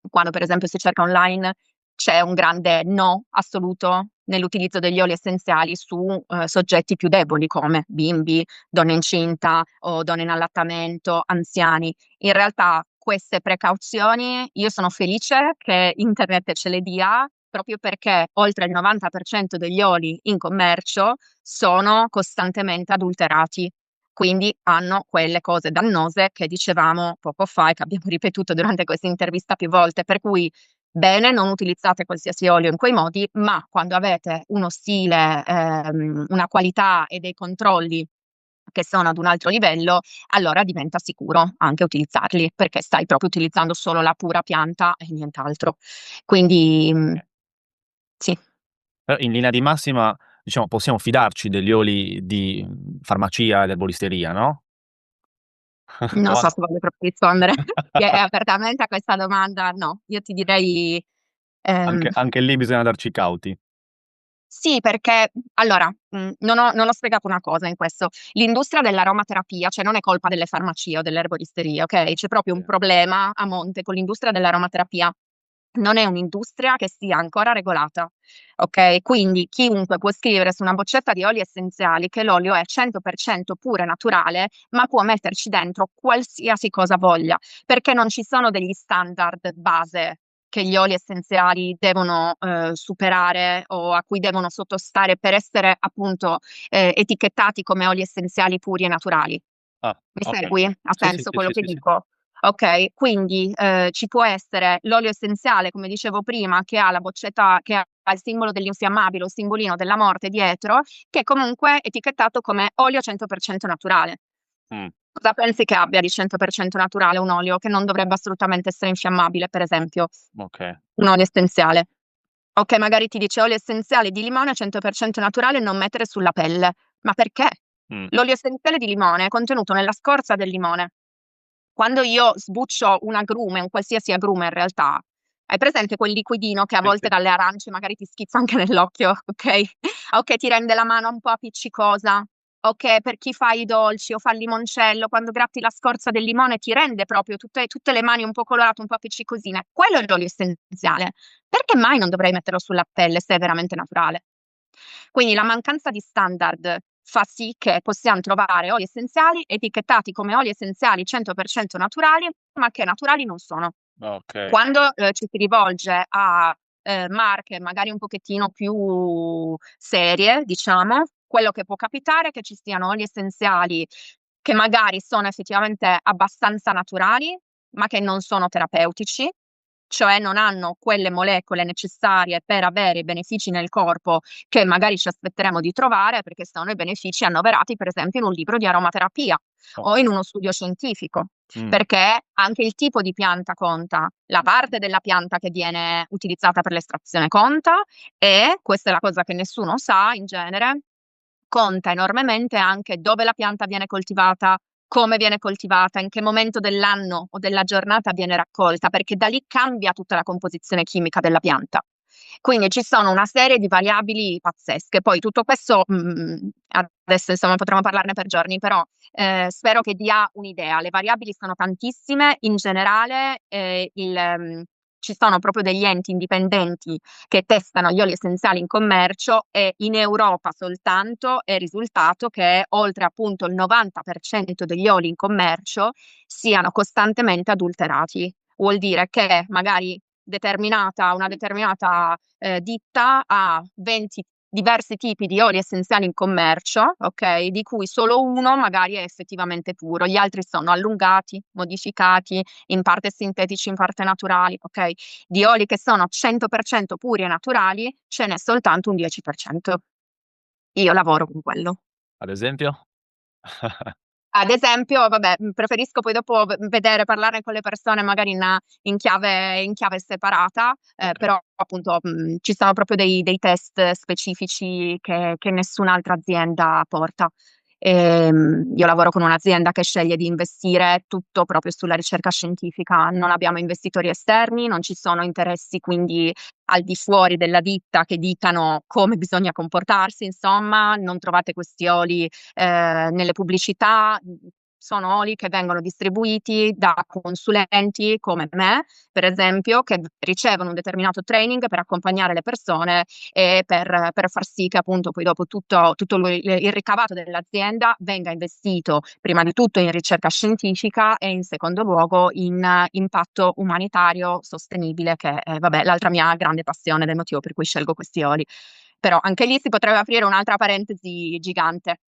quando per esempio si cerca online c'è un grande no assoluto nell'utilizzo degli oli essenziali su, soggetti più deboli come bimbi, donne incinta o donne in allattamento, anziani. In realtà queste precauzioni io sono felice che internet ce le dia, proprio perché oltre il 90% degli oli in commercio sono costantemente adulterati. Quindi hanno quelle cose dannose che dicevamo poco fa e che abbiamo ripetuto durante questa intervista più volte, per cui bene, non utilizzate qualsiasi olio in quei modi, ma quando avete uno stile, una qualità e dei controlli che sono ad un altro livello, allora diventa sicuro anche utilizzarli, perché stai proprio utilizzando solo la pura pianta e nient'altro. Quindi, sì. però in linea di massima, diciamo, possiamo fidarci degli oli di, farmacia ed erboristeria, no? Non O so an se voglio proprio rispondere apertamente a questa domanda, no. Io ti direi, ehm anche lì bisogna darci cauti. sì, perché allora, non ho spiegato una cosa in questo. L'industria dell'aromaterapia, cioè non è colpa delle farmacie o dell'erboristeria, okay, c'è proprio Sì. un problema a monte con l'industria dell'aromaterapia. Non è un'industria che sia ancora regolata, okay, quindi chiunque può scrivere su una boccetta di oli essenziali che l'olio è 100% puro e naturale, ma può metterci dentro qualsiasi cosa voglia, perché non ci sono degli standard base che gli oli essenziali devono, superare o a cui devono sottostare per essere appunto, etichettati come oli essenziali puri e naturali. Ah, Mi okay. segui? Ha Sì, sì, senso sì, quello sì, che sì, sì. dico? Okay, quindi, ci può essere l'olio essenziale, come dicevo prima, che ha la boccetta che ha il simbolo dell'infiammabile o il simbolino della morte dietro, che è comunque etichettato come olio 100% naturale. Mh, Cosa pensi che abbia di 100% naturale un olio che non dovrebbe assolutamente essere infiammabile, per esempio? okay. Un olio essenziale. Okay, magari ti dice: "Olio essenziale di limone 100% naturale, non mettere sulla pelle." Ma perché? Mh, L'olio essenziale di limone è contenuto nella scorza del limone. Quando io sbuccio un agrume, un qualsiasi agrume in realtà, hai presente quel liquidino che a sì, volte sì. dalle arance magari ti schizza anche nell'occhio, okay, o che ti rende la mano un po' appiccicosa, o che per chi fa i dolci o fa il limoncello, quando gratti la scorza del limone ti rende proprio tutte le mani un po' colorate, un po' appiccicosine. Quello è l'olio essenziale. Perché mai non dovrei metterlo sulla pelle se è veramente naturale? Quindi la mancanza di standard fa sì che possiam trovare oli essenziali etichettati come oli essenziali 100% naturali, ma che naturali non sono. Okay. Quando, ci si rivolge a, marche magari un pochettino più serie, diciamo, quello che può capitare è che ci siano oli essenziali che magari sono effettivamente abbastanza naturali, ma che non sono terapeutici, cioè non hanno quelle molecole necessarie per avere i benefici nel corpo che magari ci aspetteremo di trovare, perché sono i benefici annoverati per esempio in un libro di aromaterapia o in Okay. uno studio scientifico, Mh, perché anche il tipo di pianta conta, la parte della pianta che viene utilizzata per l'estrazione conta e, questa è la cosa che nessuno sa in genere, conta enormemente anche dove la pianta viene coltivata, come viene coltivata, in che momento dell'anno o della giornata viene raccolta, perché da lì cambia tutta la composizione chimica della pianta. Quindi ci sono una serie di variabili pazzesche. Poi tutto questo, adesso insomma potremmo parlarne per giorni, però, spero che dia un'idea. Le variabili sono tantissime, in generale, ci sono proprio degli enti indipendenti che testano gli oli essenziali in commercio e in Europa soltanto è risultato che oltre appunto il 90% degli oli in commercio siano costantemente adulterati. Vuol dire che magari una determinata, ditta ha 20 diversi tipi di oli essenziali in commercio, okay, di cui solo uno magari è effettivamente puro, gli altri sono allungati, modificati, in parte sintetici, in parte naturali, okay? Di oli che sono 100% puri e naturali, ce n'è soltanto un 10%. Io lavoro con quello. ad esempio? Ad esempio, vabbè, preferisco poi dopo vedere, parlarne con le persone magari in chiave separata, Okay. però appunto, ci sono proprio dei test specifici che nessun'altra azienda porta. Io lavoro con un'azienda che sceglie di investire tutto proprio sulla ricerca scientifica, non abbiamo investitori esterni, non ci sono interessi quindi al di fuori della ditta che dicano come bisogna comportarsi, insomma, non trovate questi oli nelle pubblicità, sono oli che vengono distribuiti da consulenti come me, per esempio, che ricevono un determinato training per accompagnare le persone e per far sì che appunto poi dopo tutto il ricavato dell'azienda venga investito prima di tutto in ricerca scientifica e in secondo luogo in impatto umanitario sostenibile che è vabbè l'altra mia grande passione del motivo per cui scelgo questi oli. Però anche lì si potrebbe aprire un'altra parentesi gigante.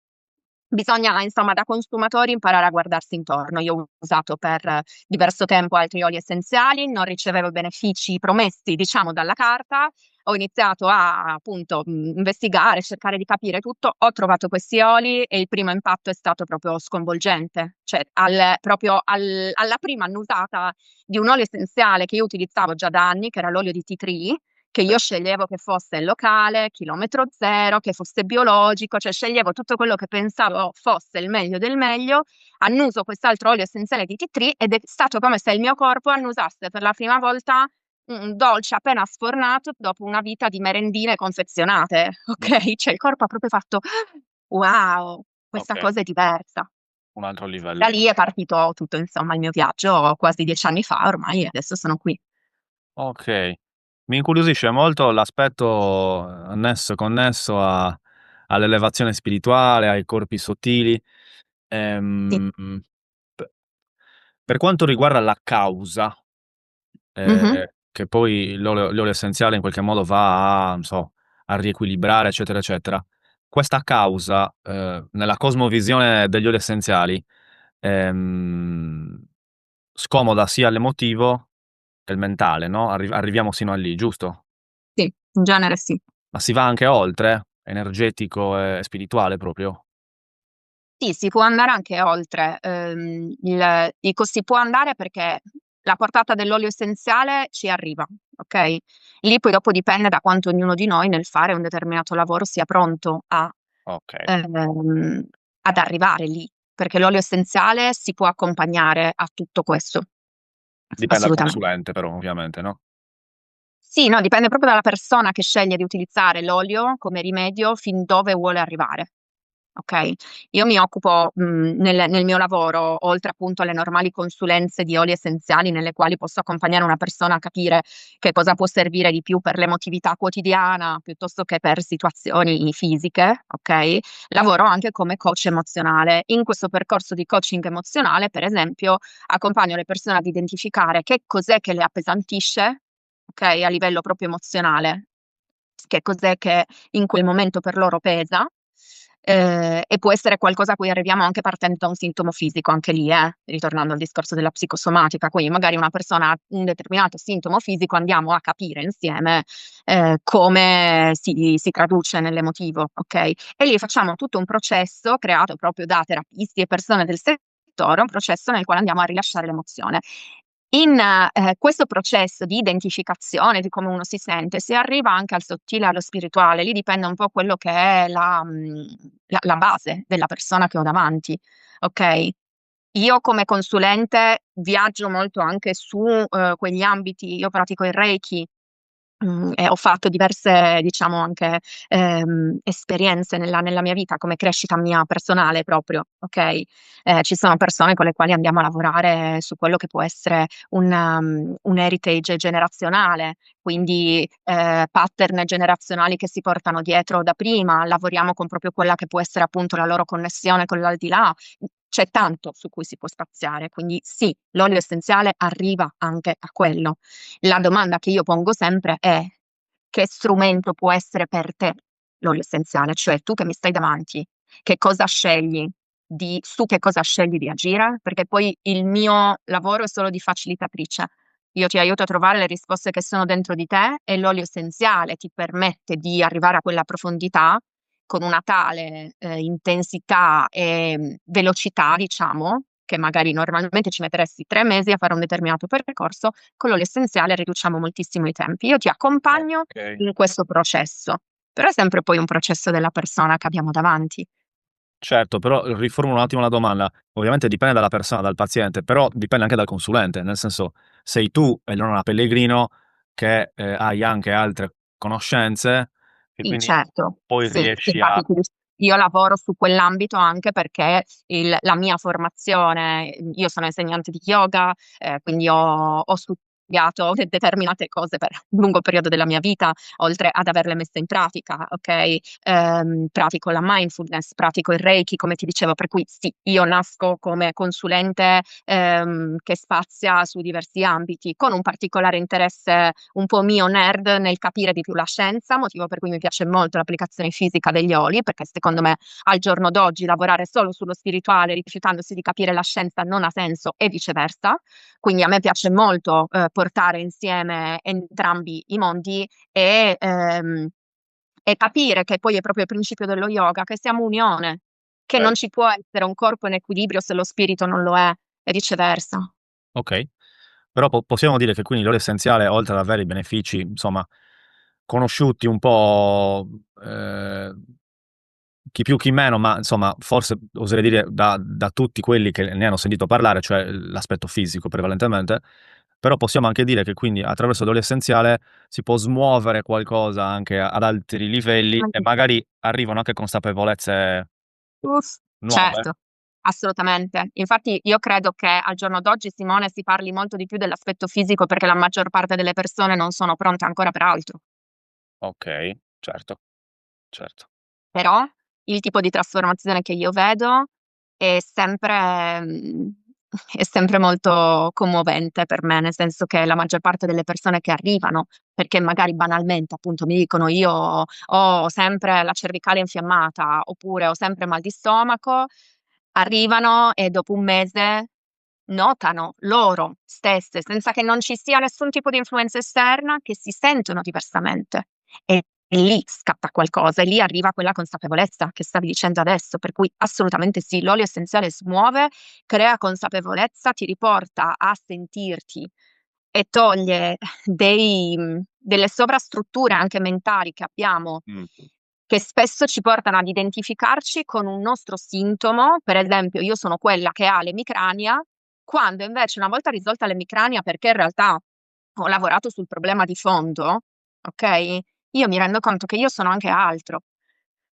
Bisogna insomma da consumatori imparare a guardarsi intorno. Io ho usato per diverso tempo altri oli essenziali, non ricevevo i benefici promessi, diciamo, dalla carta. Ho iniziato a appunto, investigare, cercare di capire tutto. Ho trovato questi oli e il primo impatto è stato proprio sconvolgente. Cioè alla prima annusata di un olio essenziale che io utilizzavo già da anni, che era l'olio di tea tree, che io sceglievo che fosse locale, chilometro zero, che fosse biologico, cioè sceglievo tutto quello che pensavo fosse il meglio del meglio. Annuso quest'altro olio essenziale di tea tree ed è stato come se il mio corpo annusasse per la prima volta un dolce appena sfornato dopo una vita di merendine confezionate, ok? Cioè il corpo ha proprio fatto wow, questa Ok, cosa è diversa. un altro Da livello. lì è partito tutto, insomma, il mio viaggio quasi 10 anni fa ormai e adesso sono qui. Ok, mi incuriosisce molto l'aspetto annesso, connesso all'elevazione spirituale, ai corpi sottili. Sì. Ehm, p- per quanto riguarda la causa, Mhm. che poi l'olio essenziale in qualche modo va a, non so, a riequilibrare, eccetera, eccetera. Questa causa, nella cosmovisione degli oli essenziali, ehm, scomoda sia l'emotivo che il mentale, no? Arriviamo sino a lì, giusto? Sì, in genere sì. Ma si va anche oltre? Energetico e spirituale proprio? Sì, si può andare anche oltre. Dico si può andare perché la portata dell'olio essenziale ci arriva, ok? Lì poi dopo dipende da quanto ognuno di noi nel fare un determinato lavoro sia pronto Okay, ehm, ad arrivare lì, perché l'olio essenziale si può accompagnare a tutto questo, dipende dal assolutamente. consulente però ovviamente, no? Sì, no, dipende proprio dalla persona che sceglie di utilizzare l'olio come rimedio fin dove vuole arrivare. Okay. Io mi occupo, nel mio lavoro, oltre appunto alle normali consulenze di oli essenziali nelle quali posso accompagnare una persona a capire che cosa può servire di più per l'emotività quotidiana, piuttosto che per situazioni fisiche, okay, lavoro anche come coach emozionale. In questo percorso di coaching emozionale, per esempio, accompagno le persone ad identificare che cos'è che le appesantisce, okay, a livello proprio emozionale, che cos'è che in quel momento per loro pesa, e può essere qualcosa a cui arriviamo anche partendo da un sintomo fisico, anche lì, ritornando al discorso della psicosomatica. Quindi magari una persona ha un determinato sintomo fisico, andiamo a capire insieme, come si traduce nell'emotivo, okay, e lì facciamo tutto un processo creato proprio da terapisti e persone del settore, un processo nel quale andiamo a rilasciare l'emozione. In, questo processo di identificazione di come uno si sente, si arriva anche al sottile, allo spirituale, lì dipende un po' quello che è la base della persona che ho davanti, okay? Io come consulente viaggio molto anche su, quegli ambiti, io pratico il Reiki. E ho fatto diverse, diciamo anche, esperienze nella mia vita come crescita mia personale proprio, okay, ci sono persone con le quali andiamo a lavorare su quello che può essere un heritage generazionale, quindi, pattern generazionali che si portano dietro da prima, lavoriamo con proprio quella che può essere appunto la loro connessione con l'aldilà. C'è tanto su cui si può spaziare, quindi sì, l'olio essenziale arriva anche a quello. La domanda che io pongo sempre è: che strumento può essere per te l'olio essenziale? Cioè tu che mi stai davanti, che cosa scegli su che cosa scegli di agire? Perché poi il mio lavoro è solo di facilitatrice. Io ti aiuto a trovare le risposte che sono dentro di te e l'olio essenziale ti permette di arrivare a quella profondità con una tale, intensità e, velocità diciamo, che magari normalmente ci metteresti 3 mesi a fare un determinato percorso, con l'olio essenziale riduciamo moltissimo i tempi. Io ti accompagno Okay. in questo processo, però è sempre poi un processo della persona che abbiamo davanti. Certo, però riformulo un attimo la domanda. Ovviamente dipende dalla persona, dal paziente, però dipende anche dal consulente, nel senso, sei tu e non una pellegrino che, hai anche altre conoscenze e Sì, quindi certo. poi Sì, riesci a infatti io lavoro su quell'ambito anche perché la mia formazione, io sono insegnante di yoga, quindi ho studiato determinate cose per un lungo periodo della mia vita, oltre ad averle messe in pratica, okay, pratico la mindfulness, pratico il Reiki, come ti dicevo, per cui sì, io nasco come consulente, che spazia su diversi ambiti, con un particolare interesse un po' mio nerd nel capire di più la scienza, motivo per cui mi piace molto l'applicazione fisica degli oli, perché secondo me al giorno d'oggi lavorare solo sullo spirituale rifiutandosi di capire la scienza non ha senso e viceversa. Quindi a me piace molto, portare insieme entrambi i mondi e capire che poi è proprio il principio dello yoga, che siamo unione, che non ci può essere un corpo in equilibrio se lo spirito non lo è e viceversa. okay. Però possiamo dire che quindi l'olio essenziale, oltre ad avere i benefici, insomma, conosciuti un po', chi più chi meno, ma insomma forse oserei dire da tutti quelli che ne hanno sentito parlare, cioè l'aspetto fisico prevalentemente, però possiamo anche dire che quindi attraverso l'olio essenziale si può smuovere qualcosa anche ad altri livelli e Anche magari arrivano anche consapevolezze uff, nuove. certo, assolutamente. Infatti io credo che al giorno d'oggi, Simone, si parli molto di più dell'aspetto fisico perché la maggior parte delle persone non sono pronte ancora per altro. Okay, certo, certo. Però il tipo di trasformazione che io vedo è sempre è sempre molto commovente per me, nel senso che la maggior parte delle persone che arrivano, perché magari banalmente, appunto, mi dicono: "Io ho sempre la cervicale infiammata", oppure "Ho sempre mal di stomaco", arrivano e dopo un mese notano loro stesse, senza che non ci sia nessun tipo di influenza esterna, che si sentono diversamente. E lì scatta qualcosa, e lì arriva quella consapevolezza che stavi dicendo adesso, per cui assolutamente sì, l'olio essenziale smuove, crea consapevolezza, ti riporta a sentirti e toglie delle sovrastrutture anche mentali che abbiamo, Mh. che spesso ci portano ad identificarci con un nostro sintomo. Per esempio, io sono quella che ha l'emicrania, quando invece una volta risolta l'emicrania, perché in realtà ho lavorato sul problema di fondo, okay, io mi rendo conto che io sono anche altro.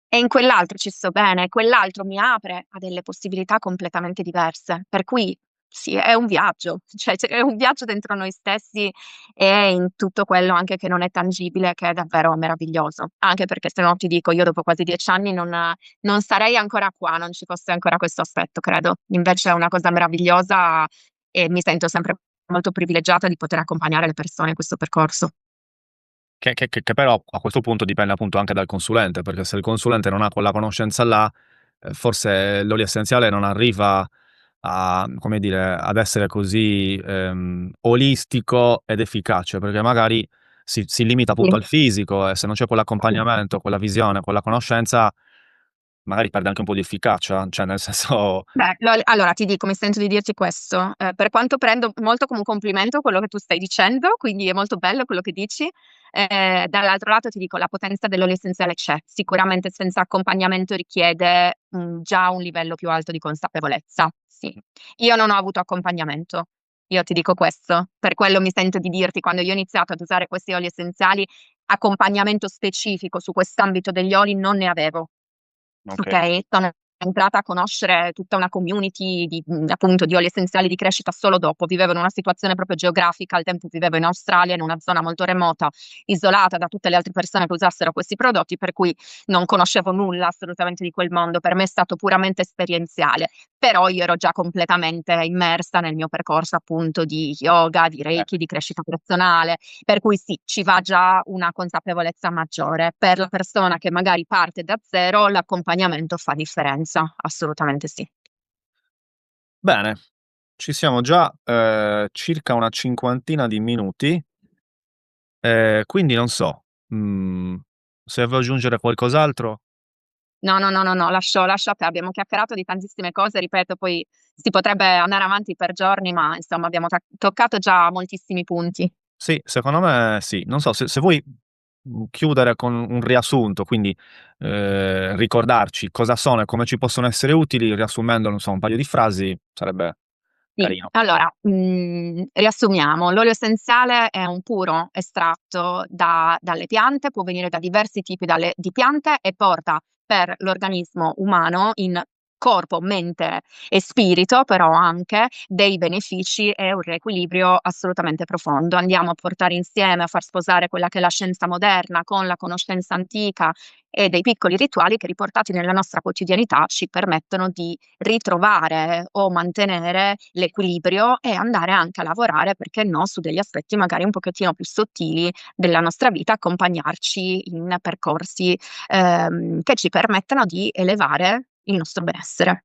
E in quell'altro ci sto bene, quell'altro mi apre a delle possibilità completamente diverse. Per cui sì, è un viaggio, cioè è un viaggio dentro noi stessi e in tutto quello anche che non è tangibile, che è davvero meraviglioso. Anche perché se no ti dico, io dopo quasi 10 anni non sarei ancora qua, non ci fosse ancora questo aspetto, credo. Invece è una cosa meravigliosa e mi sento sempre molto privilegiata di poter accompagnare le persone in questo percorso. Che però a questo punto dipende appunto anche dal consulente, perché se il consulente non ha quella conoscenza là, forse l'olio essenziale non arriva a come dire, ad essere così, olistico ed efficace, perché magari si limita Sì. appunto al fisico e se non c'è quell'accompagnamento, quella visione, quella conoscenza, magari perde anche un po' di efficacia, cioè nel senso Beh, allora ti dico, mi sento di dirti questo, per quanto prendo molto come un complimento quello che tu stai dicendo, quindi è molto bello quello che dici, dall'altro lato ti dico la potenza dell'olio essenziale c'è. Sicuramente senza accompagnamento richiede, già un livello più alto di consapevolezza, sì. Io non ho avuto accompagnamento, io ti dico questo, per quello mi sento di dirti quando io ho iniziato ad usare questi oli essenziali, accompagnamento specifico su quest'ambito degli oli non ne avevo. okay. Okay, sono entrata a conoscere tutta una community di appunto, di oli essenziali di crescita solo dopo. Vivevo in una situazione proprio geografica, al tempo vivevo in Australia, in una zona molto remota, isolata da tutte le altre persone che usassero questi prodotti, per cui non conoscevo nulla assolutamente di quel mondo. Per me è stato puramente esperienziale, però io ero già completamente immersa nel mio percorso appunto di yoga, di Reiki, di crescita personale, per cui sì, ci va già una consapevolezza maggiore. Per la persona che magari parte da zero, l'accompagnamento fa differenza, assolutamente sì. Bene, ci siamo già, circa una cinquantina di minuti, quindi non so, se vuoi aggiungere qualcos'altro. No, no, no, no, no, lascio a te. Abbiamo chiacchierato di tantissime cose, ripeto, poi si potrebbe andare avanti per giorni, ma insomma abbiamo toccato già moltissimi punti. Sì, secondo me sì. Non so se vuoi, chiudere con un riassunto, quindi, ricordarci cosa sono e come ci possono essere utili, riassumendo, non so, un paio di frasi, sarebbe Sì, carino. allora, riassumiamo. L'olio essenziale è un puro estratto dalle piante, può venire da diversi tipi di piante e porta per l'organismo umano in corpo, mente e spirito, però anche dei benefici e un riequilibrio assolutamente profondo. Andiamo a portare insieme, a far sposare quella che è la scienza moderna con la conoscenza antica e dei piccoli rituali che riportati nella nostra quotidianità ci permettono di ritrovare o mantenere l'equilibrio e andare anche a lavorare, perché no, su degli aspetti magari un pochettino più sottili della nostra vita, accompagnarci in percorsi, che ci permettano di elevare il nostro benessere.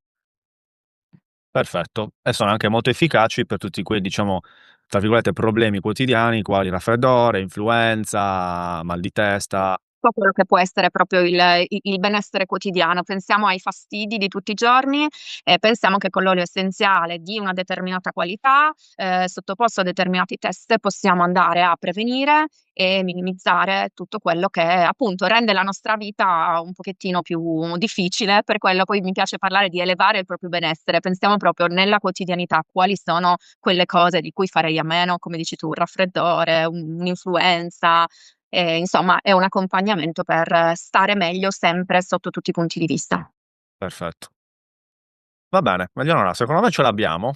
Perfetto. E sono anche molto efficaci per tutti quei, diciamo, tra virgolette, "problemi quotidiani" quali raffreddore, influenza, mal di testa. tutto quello che può essere proprio il benessere quotidiano. Pensiamo ai fastidi di tutti i giorni e pensiamo che con l'olio essenziale di una determinata qualità, sottoposto a determinati test, possiamo andare a prevenire e minimizzare tutto quello che appunto rende la nostra vita un pochettino più difficile. Per quello poi mi piace parlare di elevare il proprio benessere. Pensiamo proprio nella quotidianità quali sono quelle cose di cui farei a meno, come dici tu, un raffreddore, un'influenza, insomma è un accompagnamento per stare meglio sempre sotto tutti i punti di vista. Perfetto. Va bene, Eleonora, secondo me ce l'abbiamo.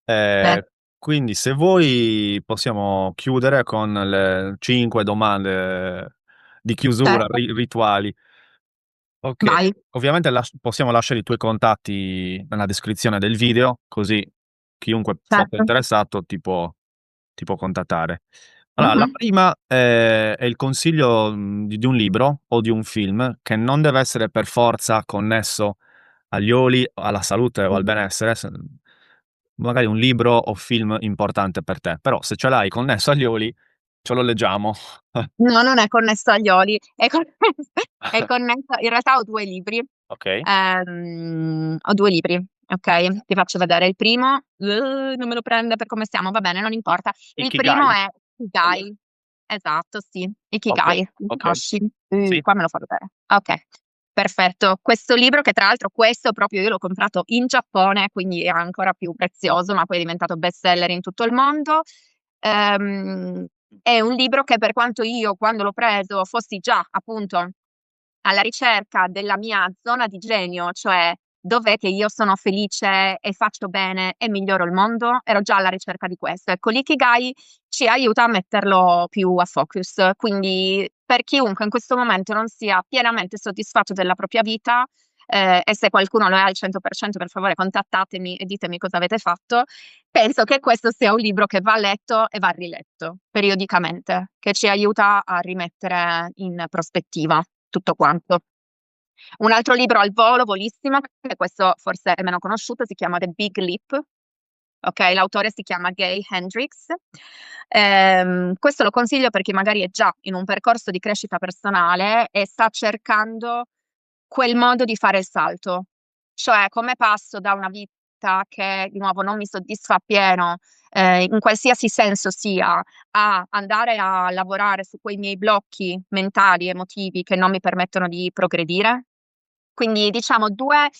Beh, Quindi se vuoi possiamo chiudere con le 5 domande di chiusura certo, rituali. Ok, vai, ovviamente possiamo lasciare i tuoi contatti nella descrizione del video, così chiunque fosse certo. interessato ti può contattare. Allora, la Mh-mh. prima è il consiglio di un libro o di un film che non deve essere per forza connesso agli oli, alla salute o al benessere, magari un libro o film importante per te, però se ce l'hai connesso agli oli, ce lo leggiamo. No, non è connesso agli oli, è connesso è connesso in realtà ho 2 libri, Ok? ho 2 libri, okay, ti faccio vedere. Il primo, non me lo prende per come siamo, va bene, non importa. Il primo Ikigai? è Ikigai, esatto, sì, Ok, Ikigai, lo ok. conosci? Sì, Qua me lo fa vedere. Okay, perfetto. Questo libro che tra l'altro questo proprio io l'ho comprato in Giappone, quindi è ancora più prezioso, ma poi è diventato bestseller in tutto il mondo. Ehm, è un libro che per quanto io quando l'ho preso fossi già appunto alla ricerca della mia zona di genio, cioè dov'è che io sono felice e faccio bene e miglioro il mondo, ero già alla ricerca di questo. Ecco, l'ikigai ci aiuta a metterlo più a focus. Quindi per chiunque in questo momento non sia pienamente soddisfatto della propria vita, e se qualcuno lo è al 100% per favore contattatemi e ditemi cosa avete fatto. Penso che questo sia un libro che va letto e va riletto periodicamente, che ci aiuta a rimettere in prospettiva tutto quanto. Un altro libro al volo, volissimo, che questo forse è meno conosciuto, si chiama The Big Leap. Okay, l'autore si chiama Gay Hendricks. Questo lo consiglio per chi magari è già in un percorso di crescita personale e sta cercando quel modo di fare il salto. Cioè, come passo da una vita che di nuovo non mi soddisfa appieno, in qualsiasi senso sia, a andare a lavorare su quei miei blocchi mentali, emotivi che non mi permettono di progredire. Quindi diciamo 2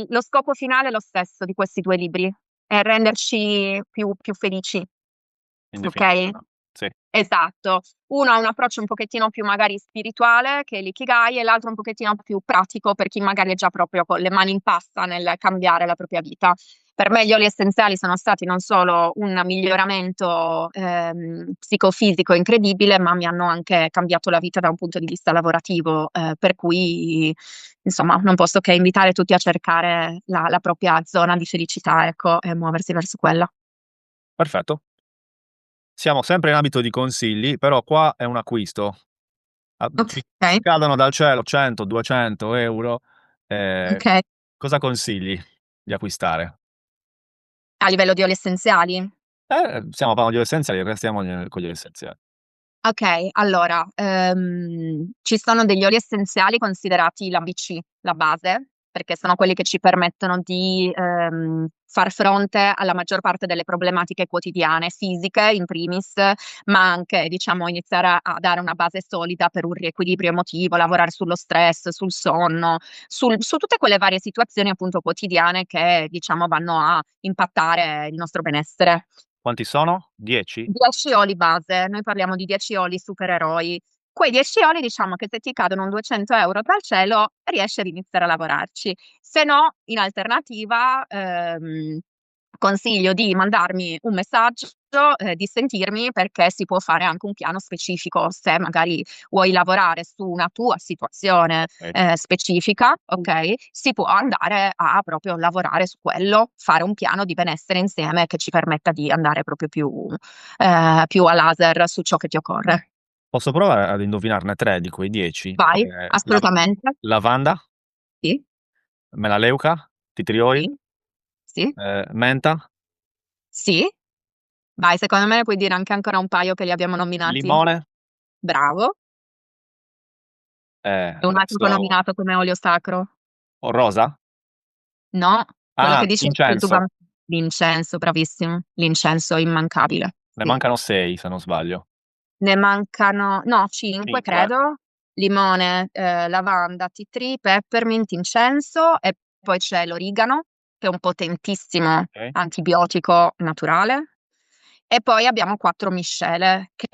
lo scopo finale è lo stesso di questi 2 libri, è renderci più felici, in okay? definitiva. Sì, Esatto. Uno ha un approccio un pochettino più magari spirituale, che è l'ikigai, e l'altro un pochettino più pratico per chi magari è già proprio con le mani in pasta nel cambiare la propria vita. Per me gli oli essenziali sono stati non solo un miglioramento, psicofisico incredibile, ma mi hanno anche cambiato la vita da un punto di vista lavorativo, per cui insomma non posso che invitare tutti a cercare la propria zona di felicità, ecco, e muoversi verso quella. perfetto. Siamo sempre in ambito di consigli, però qua è un acquisto. Ci Okay, cadono dal cielo 100, 200 €, ehm, okay. cosa consigli di acquistare? A livello di oli essenziali? Stiamo parlando di oli essenziali, restiamo con gli oli essenziali. Okay, allora, ci sono degli oli essenziali considerati l'ABC, la base, perché sono quelli che ci permettono di, far fronte alla maggior parte delle problematiche quotidiane, fisiche in primis, ma anche diciamo iniziare a dare una base solida per un riequilibrio emotivo, lavorare sullo stress, sul sonno, su tutte quelle varie situazioni appunto quotidiane che diciamo vanno a impattare il nostro benessere. Quanti sono? 10? 10 oli base, noi parliamo di 10 oli supereroi. Quei 10 oli diciamo che se ti cadono un 200 € dal cielo riesci ad iniziare a lavorarci. Se no, in alternativa, consiglio di mandarmi un messaggio, di sentirmi perché si può fare anche un piano specifico. Se magari vuoi lavorare su una tua situazione, Okay, specifica, okay, si può andare a proprio lavorare su quello, fare un piano di benessere insieme che ci permetta di andare proprio più a laser su ciò che ti occorre. posso provare ad indovinarne 3 di quei 10? Vai, assolutamente. Lavanda, Sì, melaleuca, titrioli, sì, sì, menta, sì. Vai, secondo me ne puoi dire anche ancora un paio che li abbiamo nominati. limone? bravo. E un altro che ho Adesso nominato come olio sacro? rosa? No, quello che Ah, dici è il incenso. l'incenso, bravissimo. L'incenso è immancabile. Ne Sì. mancano 6 se non sbaglio. Ne mancano, no, 5 5? credo. Limone, lavanda, tea tree, peppermint, incenso e poi c'è l'origano, che è un potentissimo Okay. antibiotico naturale. E poi abbiamo 4 miscele che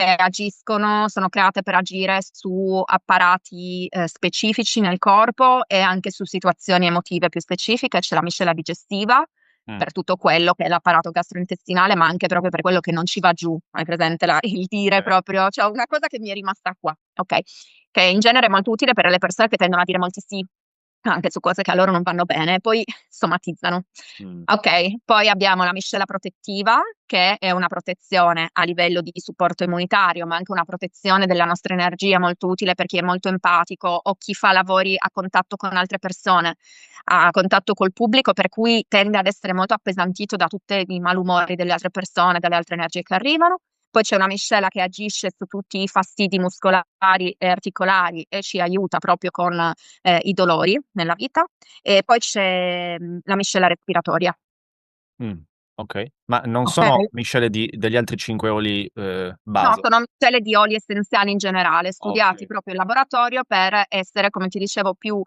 sono create per agire su apparati, specifici nel corpo e anche su situazioni emotive più specifiche. C'è la miscela digestiva, Mh, per tutto quello che è l'apparato gastrointestinale, ma anche proprio per quello che non ci va giù. Hai presente il dire sì. proprio cioè una cosa che mi è rimasta qua, okay, che in genere è molto utile per le persone che tendono a dire molti sì, anche su cose che a loro non vanno bene, e poi somatizzano. Mh, Okay, poi abbiamo la miscela protettiva, che è una protezione a livello di supporto immunitario, ma anche una protezione della nostra energia molto utile per chi è molto empatico o chi fa lavori a contatto con altre persone, a contatto col pubblico, per cui tende ad essere molto appesantito da tutti i malumori delle altre persone, dalle altre energie che arrivano. Poi c'è una miscela che agisce su tutti i fastidi muscolari e articolari e ci aiuta proprio con, i dolori nella vita. E poi c'è, la miscela respiratoria. mh, okay. Ma non sono Okay. miscele degli altri 5 oli, No, base? sono miscele di oli essenziali in generale, studiati Okay. proprio in laboratorio per essere, come ti dicevo, più,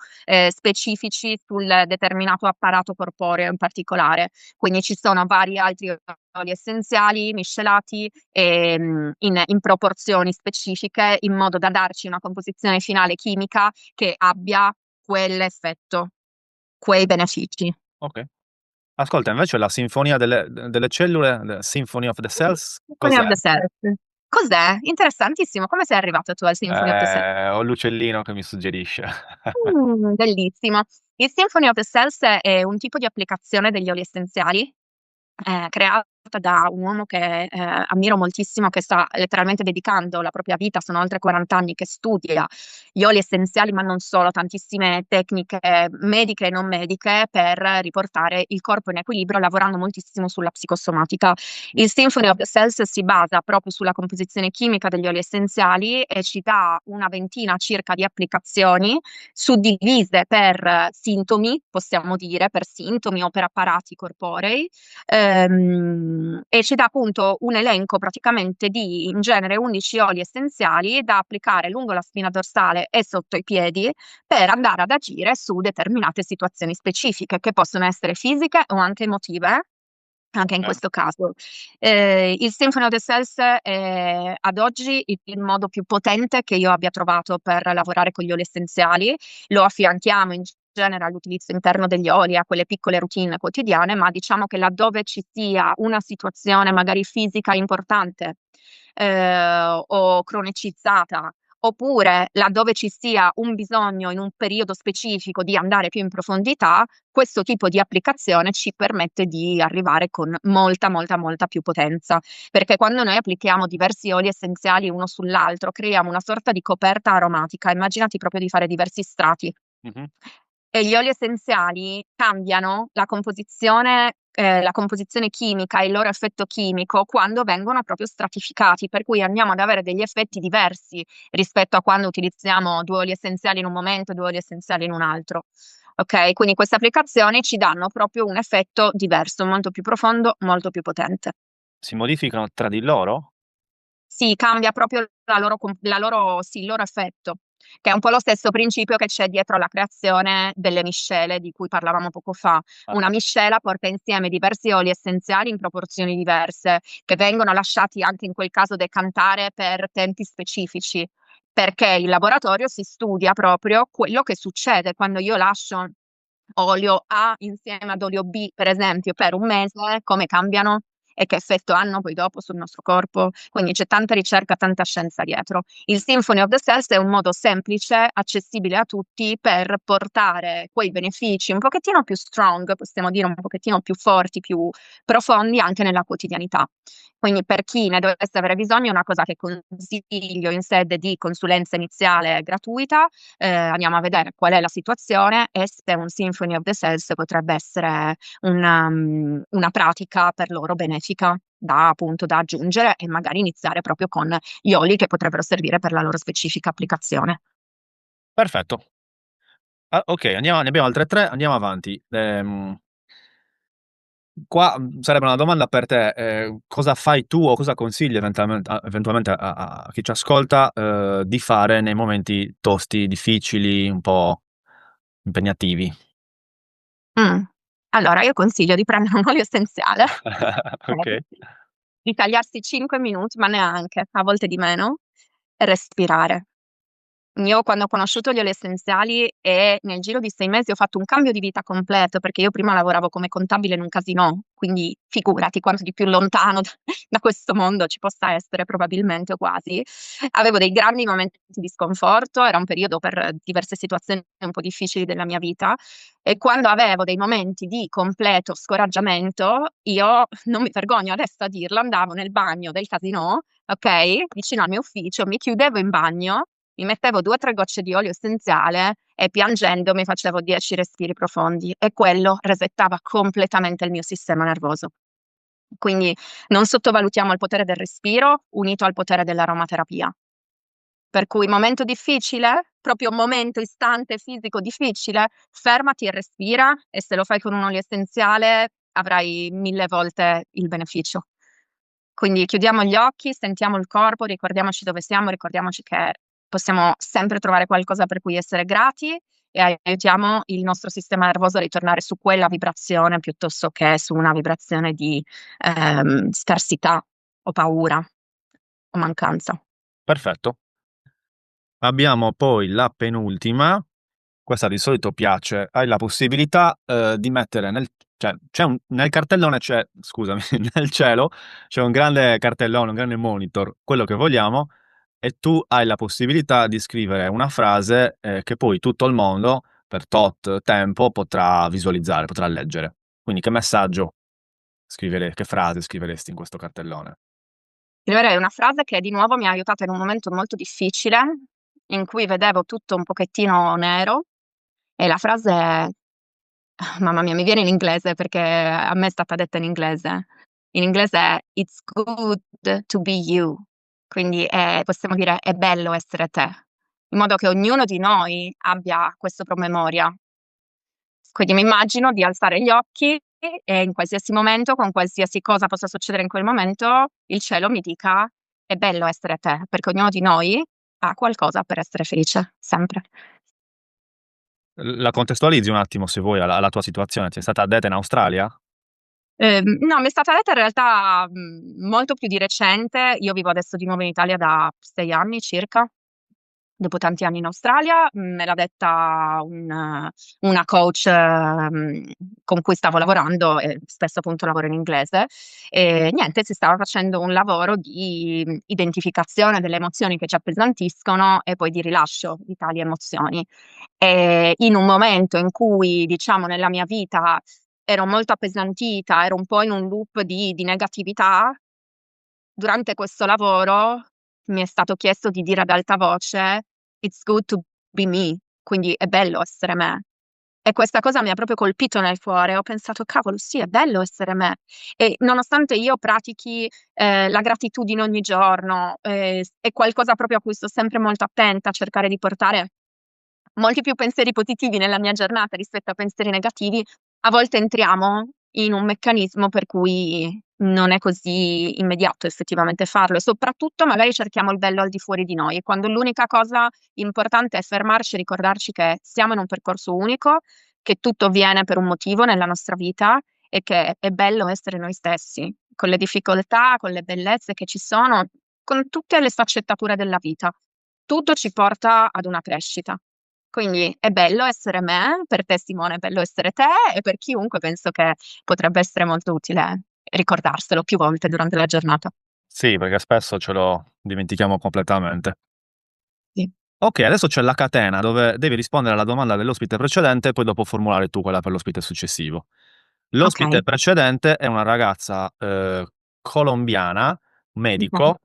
specifici sul determinato apparato corporeo in particolare. Quindi ci sono vari altri oli essenziali miscelati, in proporzioni specifiche, in modo da darci una composizione finale chimica che abbia quell'effetto, quei benefici. Okay. Ascolta, invece la sinfonia delle cellule, the Symphony of the Cells, Symphony of cos'è? the Cells. Cos'è? Interessantissimo. Come sei arrivato tu al Symphony of the Cells? Ho l'uccellino che mi suggerisce. Bellissimo. Il Symphony of the Cells è un tipo di applicazione degli oli essenziali, creata da un uomo che, ammiro moltissimo, che sta letteralmente dedicando la propria vita, sono oltre 40 anni che studia gli oli essenziali, ma non solo, tantissime tecniche mediche e non mediche per riportare il corpo in equilibrio, lavorando moltissimo sulla psicosomatica. Il Symphony of the Cells si basa proprio sulla composizione chimica degli oli essenziali e ci dà una ventina circa di applicazioni suddivise per sintomi, possiamo dire, per sintomi o per apparati corporei, e ci dà appunto un elenco praticamente di in genere 11 oli essenziali da applicare lungo la spina dorsale e sotto i piedi per andare ad agire su determinate situazioni specifiche, che possono essere fisiche o anche emotive, anche in questo caso. Il Symphony of the Cells è ad oggi il modo più potente che io abbia trovato per lavorare con gli oli essenziali. Lo affianchiamo in genere all'utilizzo interno degli oli, a quelle piccole routine quotidiane, ma diciamo che laddove ci sia una situazione magari fisica importante, o cronicizzata, oppure laddove ci sia un bisogno in un periodo specifico di andare più in profondità, questo tipo di applicazione ci permette di arrivare con molta, molta, molta più potenza, perché quando noi applichiamo diversi oli essenziali uno sull'altro, creiamo una sorta di coperta aromatica. Immaginati proprio di fare diversi strati. Mh-mh. E gli oli essenziali cambiano la composizione chimica e il loro effetto chimico quando vengono proprio stratificati, per cui andiamo ad avere degli effetti diversi rispetto a quando utilizziamo 2 oli essenziali in un momento e 2 oli essenziali in un altro. Okay, quindi queste applicazioni ci danno proprio un effetto diverso, molto più profondo, molto più potente. Si modificano tra di loro? Sì, cambia proprio il loro effetto, che è un po' lo stesso principio che c'è dietro alla creazione delle miscele di cui parlavamo poco fa. Ah, Una miscela porta insieme diversi oli essenziali in proporzioni diverse, che vengono lasciati anche in quel caso decantare per tempi specifici, perché in laboratorio si studia proprio quello che succede quando io lascio olio A insieme ad olio B, per esempio, per un mese, come cambiano e che effetto hanno poi dopo sul nostro corpo. Quindi c'è tanta ricerca, tanta scienza dietro. Il Symphony of the Cells è un modo semplice, accessibile a tutti per portare quei benefici un pochettino più strong, possiamo dire un pochettino più forti, più profondi anche nella quotidianità. Quindi per chi ne dovesse avere bisogno è una cosa che consiglio in sede di consulenza iniziale gratuita. Andiamo a vedere qual è la situazione e se un Symphony of the Cells potrebbe essere una pratica per loro benefica. da appunto da aggiungere e magari iniziare proprio con gli oli che potrebbero servire per la loro specifica applicazione. Perfetto. Ah, okay, ne abbiamo altre 3, andiamo avanti. Qua, sarebbe una domanda per te, cosa fai tu o cosa consigli eventualmente a chi ci ascolta, di fare nei momenti tosti, difficili, un po' impegnativi? Mh. Allora io consiglio di prendere un olio essenziale, okay, Okay. di tagliarsi 5 minuti, ma neanche, a volte di meno, e respirare. Io quando ho conosciuto gli oli essenziali e nel giro di 6 mesi ho fatto un cambio di vita completo, perché io prima lavoravo come contabile in un casinò, quindi figurati quanto di più lontano da questo mondo ci possa essere probabilmente o quasi. Avevo dei grandi momenti di sconforto, era un periodo per diverse situazioni un po' difficili della mia vita e quando avevo dei momenti di completo scoraggiamento, io non mi vergogno adesso a dirlo, andavo nel bagno del casinò, okay, vicino al mio ufficio, mi chiudevo in bagno, mi mettevo 2 o 3 gocce di olio essenziale e piangendo mi facevo 10 respiri profondi e quello resettava completamente il mio sistema nervoso. Quindi non sottovalutiamo il potere del respiro unito al potere dell'aromaterapia. Per cui momento difficile, proprio un momento istante fisico difficile, fermati e respira e se lo fai con un olio essenziale avrai 1000 volte il beneficio. Quindi chiudiamo gli occhi, sentiamo il corpo, ricordiamoci dove siamo, ricordiamoci che possiamo sempre trovare qualcosa per cui essere grati e aiutiamo il nostro sistema nervoso a ritornare su quella vibrazione piuttosto che su una vibrazione di, scarsità o paura o mancanza. Perfetto. Abbiamo poi la penultima, questa di solito piace. Hai la possibilità, di mettere c'è nel cartellone c'è scusami, nel cielo c'è un grande cartellone, un grande monitor, quello che vogliamo, e tu hai la possibilità di scrivere una frase, che poi tutto il mondo per tot tempo potrà visualizzare, potrà leggere. Quindi che frase scriveresti in questo cartellone? Scriverei una frase che di nuovo mi ha aiutato in un momento molto difficile, in cui vedevo tutto un pochettino nero e la frase è mamma mia, mi viene in inglese perché a me è stata detta in inglese. In inglese è "It's good to be you", quindi possiamo dire: "È bello essere te", in modo che ognuno di noi abbia questo promemoria. Quindi mi immagino di alzare gli occhi e in qualsiasi momento, con qualsiasi cosa possa succedere in quel momento, il cielo mi dica: "È bello essere te", perché ognuno di noi ha qualcosa per essere felice, sempre. La contestualizzi un attimo se vuoi alla tua situazione. Sei stata detta in Australia? No, mi è stata detta in realtà, molto più di recente. Io vivo adesso di nuovo in Italia da 6 anni circa, dopo tanti anni in Australia. Me l'ha detta una coach, con cui stavo lavorando e spesso appunto lavoro in inglese. E niente, si stava facendo un lavoro di, identificazione delle emozioni che ci appesantiscono e poi di rilascio di tali emozioni. In un momento in cui, diciamo, nella mia vita ero molto appesantita, ero un po' in un loop di negatività, durante questo lavoro mi è stato chiesto di dire ad alta voce: "It's good to be me", quindi è bello essere me. E questa cosa mi ha proprio colpito nel cuore. Ho pensato: "Cavolo, sì, è bello essere me". E nonostante io pratichi, la gratitudine ogni giorno, è qualcosa proprio a cui sto sempre molto attenta, a cercare di portare molti più pensieri positivi nella mia giornata rispetto a pensieri negativi, a volte entriamo in un meccanismo per cui non è così immediato effettivamente farlo e soprattutto magari cerchiamo il bello al di fuori di noi, quando l'unica cosa importante è fermarci e ricordarci che siamo in un percorso unico, che tutto avviene per un motivo nella nostra vita e che è bello essere noi stessi, con le difficoltà, con le bellezze che ci sono, con tutte le sfaccettature della vita. Tutto ci porta ad una crescita. Quindi è bello essere me, per te Simone è bello essere te e per chiunque penso che potrebbe essere molto utile ricordarselo più volte durante la giornata. Sì, perché spesso ce lo dimentichiamo completamente. Sì. Okay, adesso c'è la catena dove devi rispondere alla domanda dell'ospite precedente e poi dopo formulare tu quella per l'ospite successivo. L'ospite Okay, precedente è una ragazza, colombiana, okay, medico,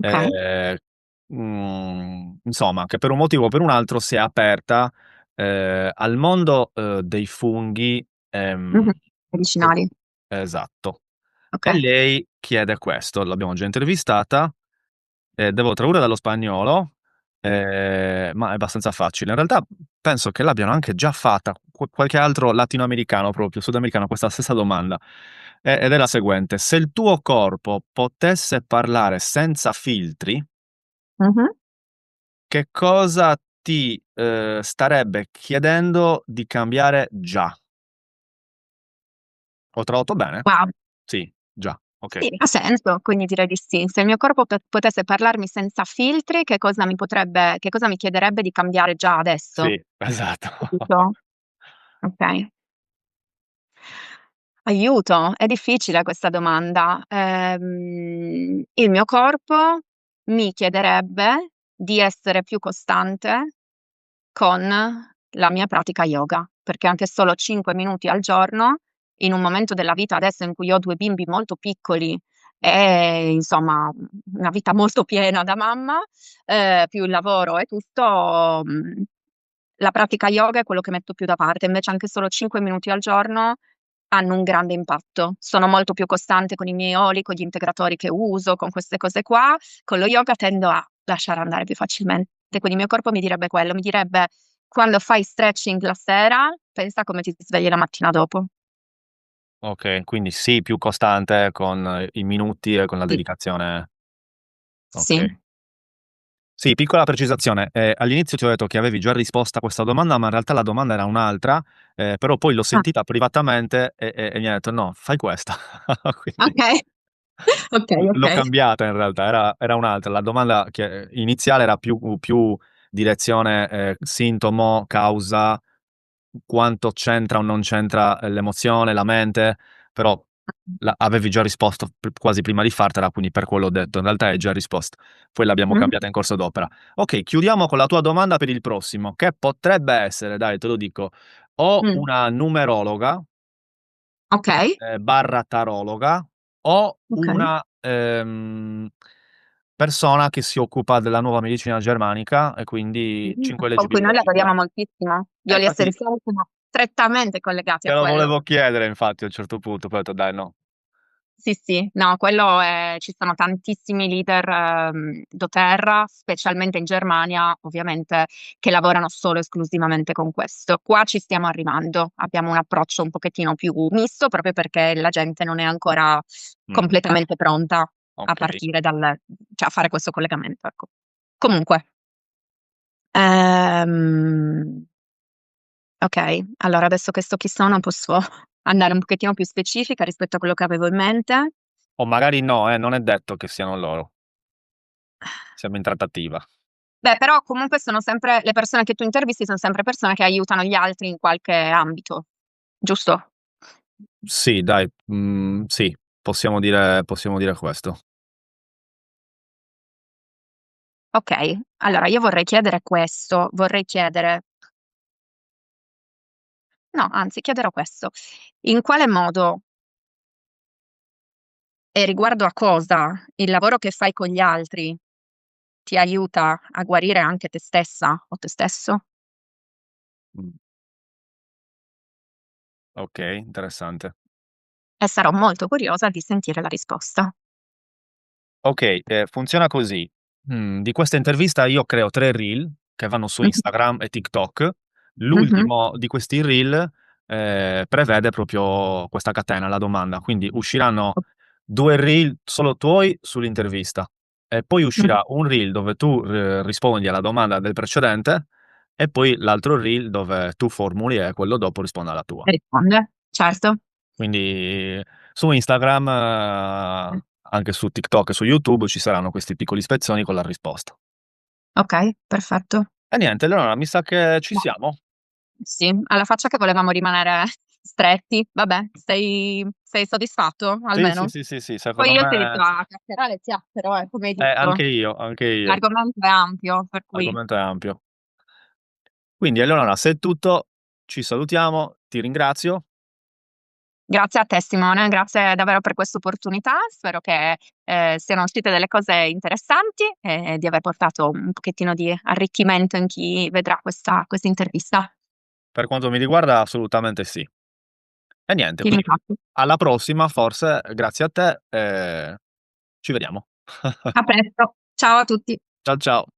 okay. ehm, insomma che per un motivo o per un altro si è aperta, al mondo, dei funghi, Mh-mh. co Medicinali. esatto. Ok. E lei chiede questo, l'abbiamo già intervistata, devo tradurre dallo spagnolo, ma è abbastanza facile. In realtà penso che l'abbiano anche già fatta qualche altro latinoamericano, proprio sudamericano, questa stessa domanda, ed è la seguente: se il tuo corpo potesse parlare senza filtri, Mhm. che cosa ti, starebbe chiedendo di cambiare già? Ho tradotto bene? Wow. Sì, già, okay. Sì, ha senso, quindi direi di sì. Se il mio corpo potesse parlarmi senza filtri, che cosa mi chiederebbe di cambiare già adesso? Sì, esatto. Capito? Ok. Aiuto, è difficile questa domanda. Il mio corpo mi chiederebbe di essere più costante con la mia pratica yoga, perché anche solo 5 minuti al giorno, in un momento della vita adesso in cui ho 2 bimbi molto piccoli e insomma, una vita molto piena da mamma, più il lavoro e tutto, la pratica yoga è quello che metto più da parte. Invece anche solo 5 minuti al giorno hanno un grande impatto. Sono molto più costante con i miei oli, con gli integratori che uso, con queste cose qua. Con lo yoga tendo a lasciare andare più facilmente. Quindi il mio corpo mi direbbe quello, mi direbbe: "Quando fai stretching la sera, pensa come ti svegli la mattina dopo". Okay, quindi sì, più costante con i minuti e con la Sì, dedicazione. sì. Okay. Sì, piccola precisazione, all'inizio ti ho detto che avevi già risposto a questa domanda, ma in realtà la domanda era un'altra, però poi l'ho Ah, sentita privatamente e mi ha detto: "No, fai questa." Quindi okay. Okay, l'ho okay. cambiata in realtà, era un'altra. La domanda che iniziale era più direzione, sintomo, causa, quanto c'entra o non c'entra, l'emozione, la mente, però avevi già risposto quasi prima di fartela, quindi per quello ho detto: "In realtà hai già risposto." Poi l'abbiamo Mh, cambiata in corso d'opera. Okay, chiudiamo con la tua domanda per il prossimo, che potrebbe essere, dai, te lo dico, o mh. una numerologa, Okay, barra tarologa, o okay. una, persona che si occupa della nuova medicina germanica e quindi 5 Con leggi cui noi biologiche. lavoriamo moltissimo. Gli oli Infatti essenziali sono strettamente collegati te a lo quello. volevo chiedere infatti a un certo punto, poi ho detto: "Dai, no." Sì, sì, no, quello è ci sono tantissimi leader, doTERRA, specialmente in Germania, ovviamente, che lavorano solo esclusivamente con questo. Qua ci stiamo arrivando, abbiamo un approccio un pochettino più misto, proprio perché la gente non è ancora Mh, completamente pronta a okay. partire cioè a fare questo collegamento, ecco. Comunque, ehm, okay, allora adesso che so chi sono posso andare un pochettino più specifica rispetto a quello che avevo in mente. O magari no, non è detto che siano loro. Siamo in trattativa. Beh, però comunque sono sempre le persone che tu intervisti son sempre persone che aiutano gli altri in qualche ambito, giusto? Sì, dai, sì, possiamo dire questo. Okay, allora io vorrei chiedere questo, vorrei chiedere no, anzi chiederò questo: in quale modo e riguardo a cosa il lavoro che fai con gli altri ti aiuta a guarire anche te stessa o te stesso? Mh, okay, interessante. E sarò molto curiosa di sentire la risposta. Okay, funziona così: di questa intervista io creo 3 reel che vanno su Mh-mh, Instagram e TikTok. mh-mh, L'ultimo di questi reel, prevede proprio questa catena, la domanda. Quindi usciranno 2 reel solo tuoi sull'intervista e poi mh, uscirà un reel dove tu, rispondi alla domanda del precedente e poi l'altro reel dove tu formuli e quello dopo risponde alla tua. risponde, certo. Quindi su Instagram, anche su TikTok e su YouTube ci saranno questi piccoli spezzoni con la risposta. Okay, perfetto. E niente, allora mi sa che ci Dai. siamo. Sì, alla faccia che volevamo rimanere stretti. Vabbè, sei soddisfatto Sì, sì, almeno? sì, sì, sì, Poi secondo io ti me dico a chiacchierare chiacchiero, come hai detto. anche io, anche io. L'argomento è ampio, per cui L'argomento è ampio. Quindi allora se è tutto, ci salutiamo, ti ringrazio. grazie a te Simone, grazie davvero per questa opportunità. Spero che, siano uscite delle cose interessanti e di aver portato un pochettino di arricchimento in chi vedrà questa intervista. Per quanto mi riguarda assolutamente sì. E niente, Ti quindi ringrazio. alla prossima forse, grazie a te, ci vediamo. A presto. Ciao a tutti. Ciao, ciao.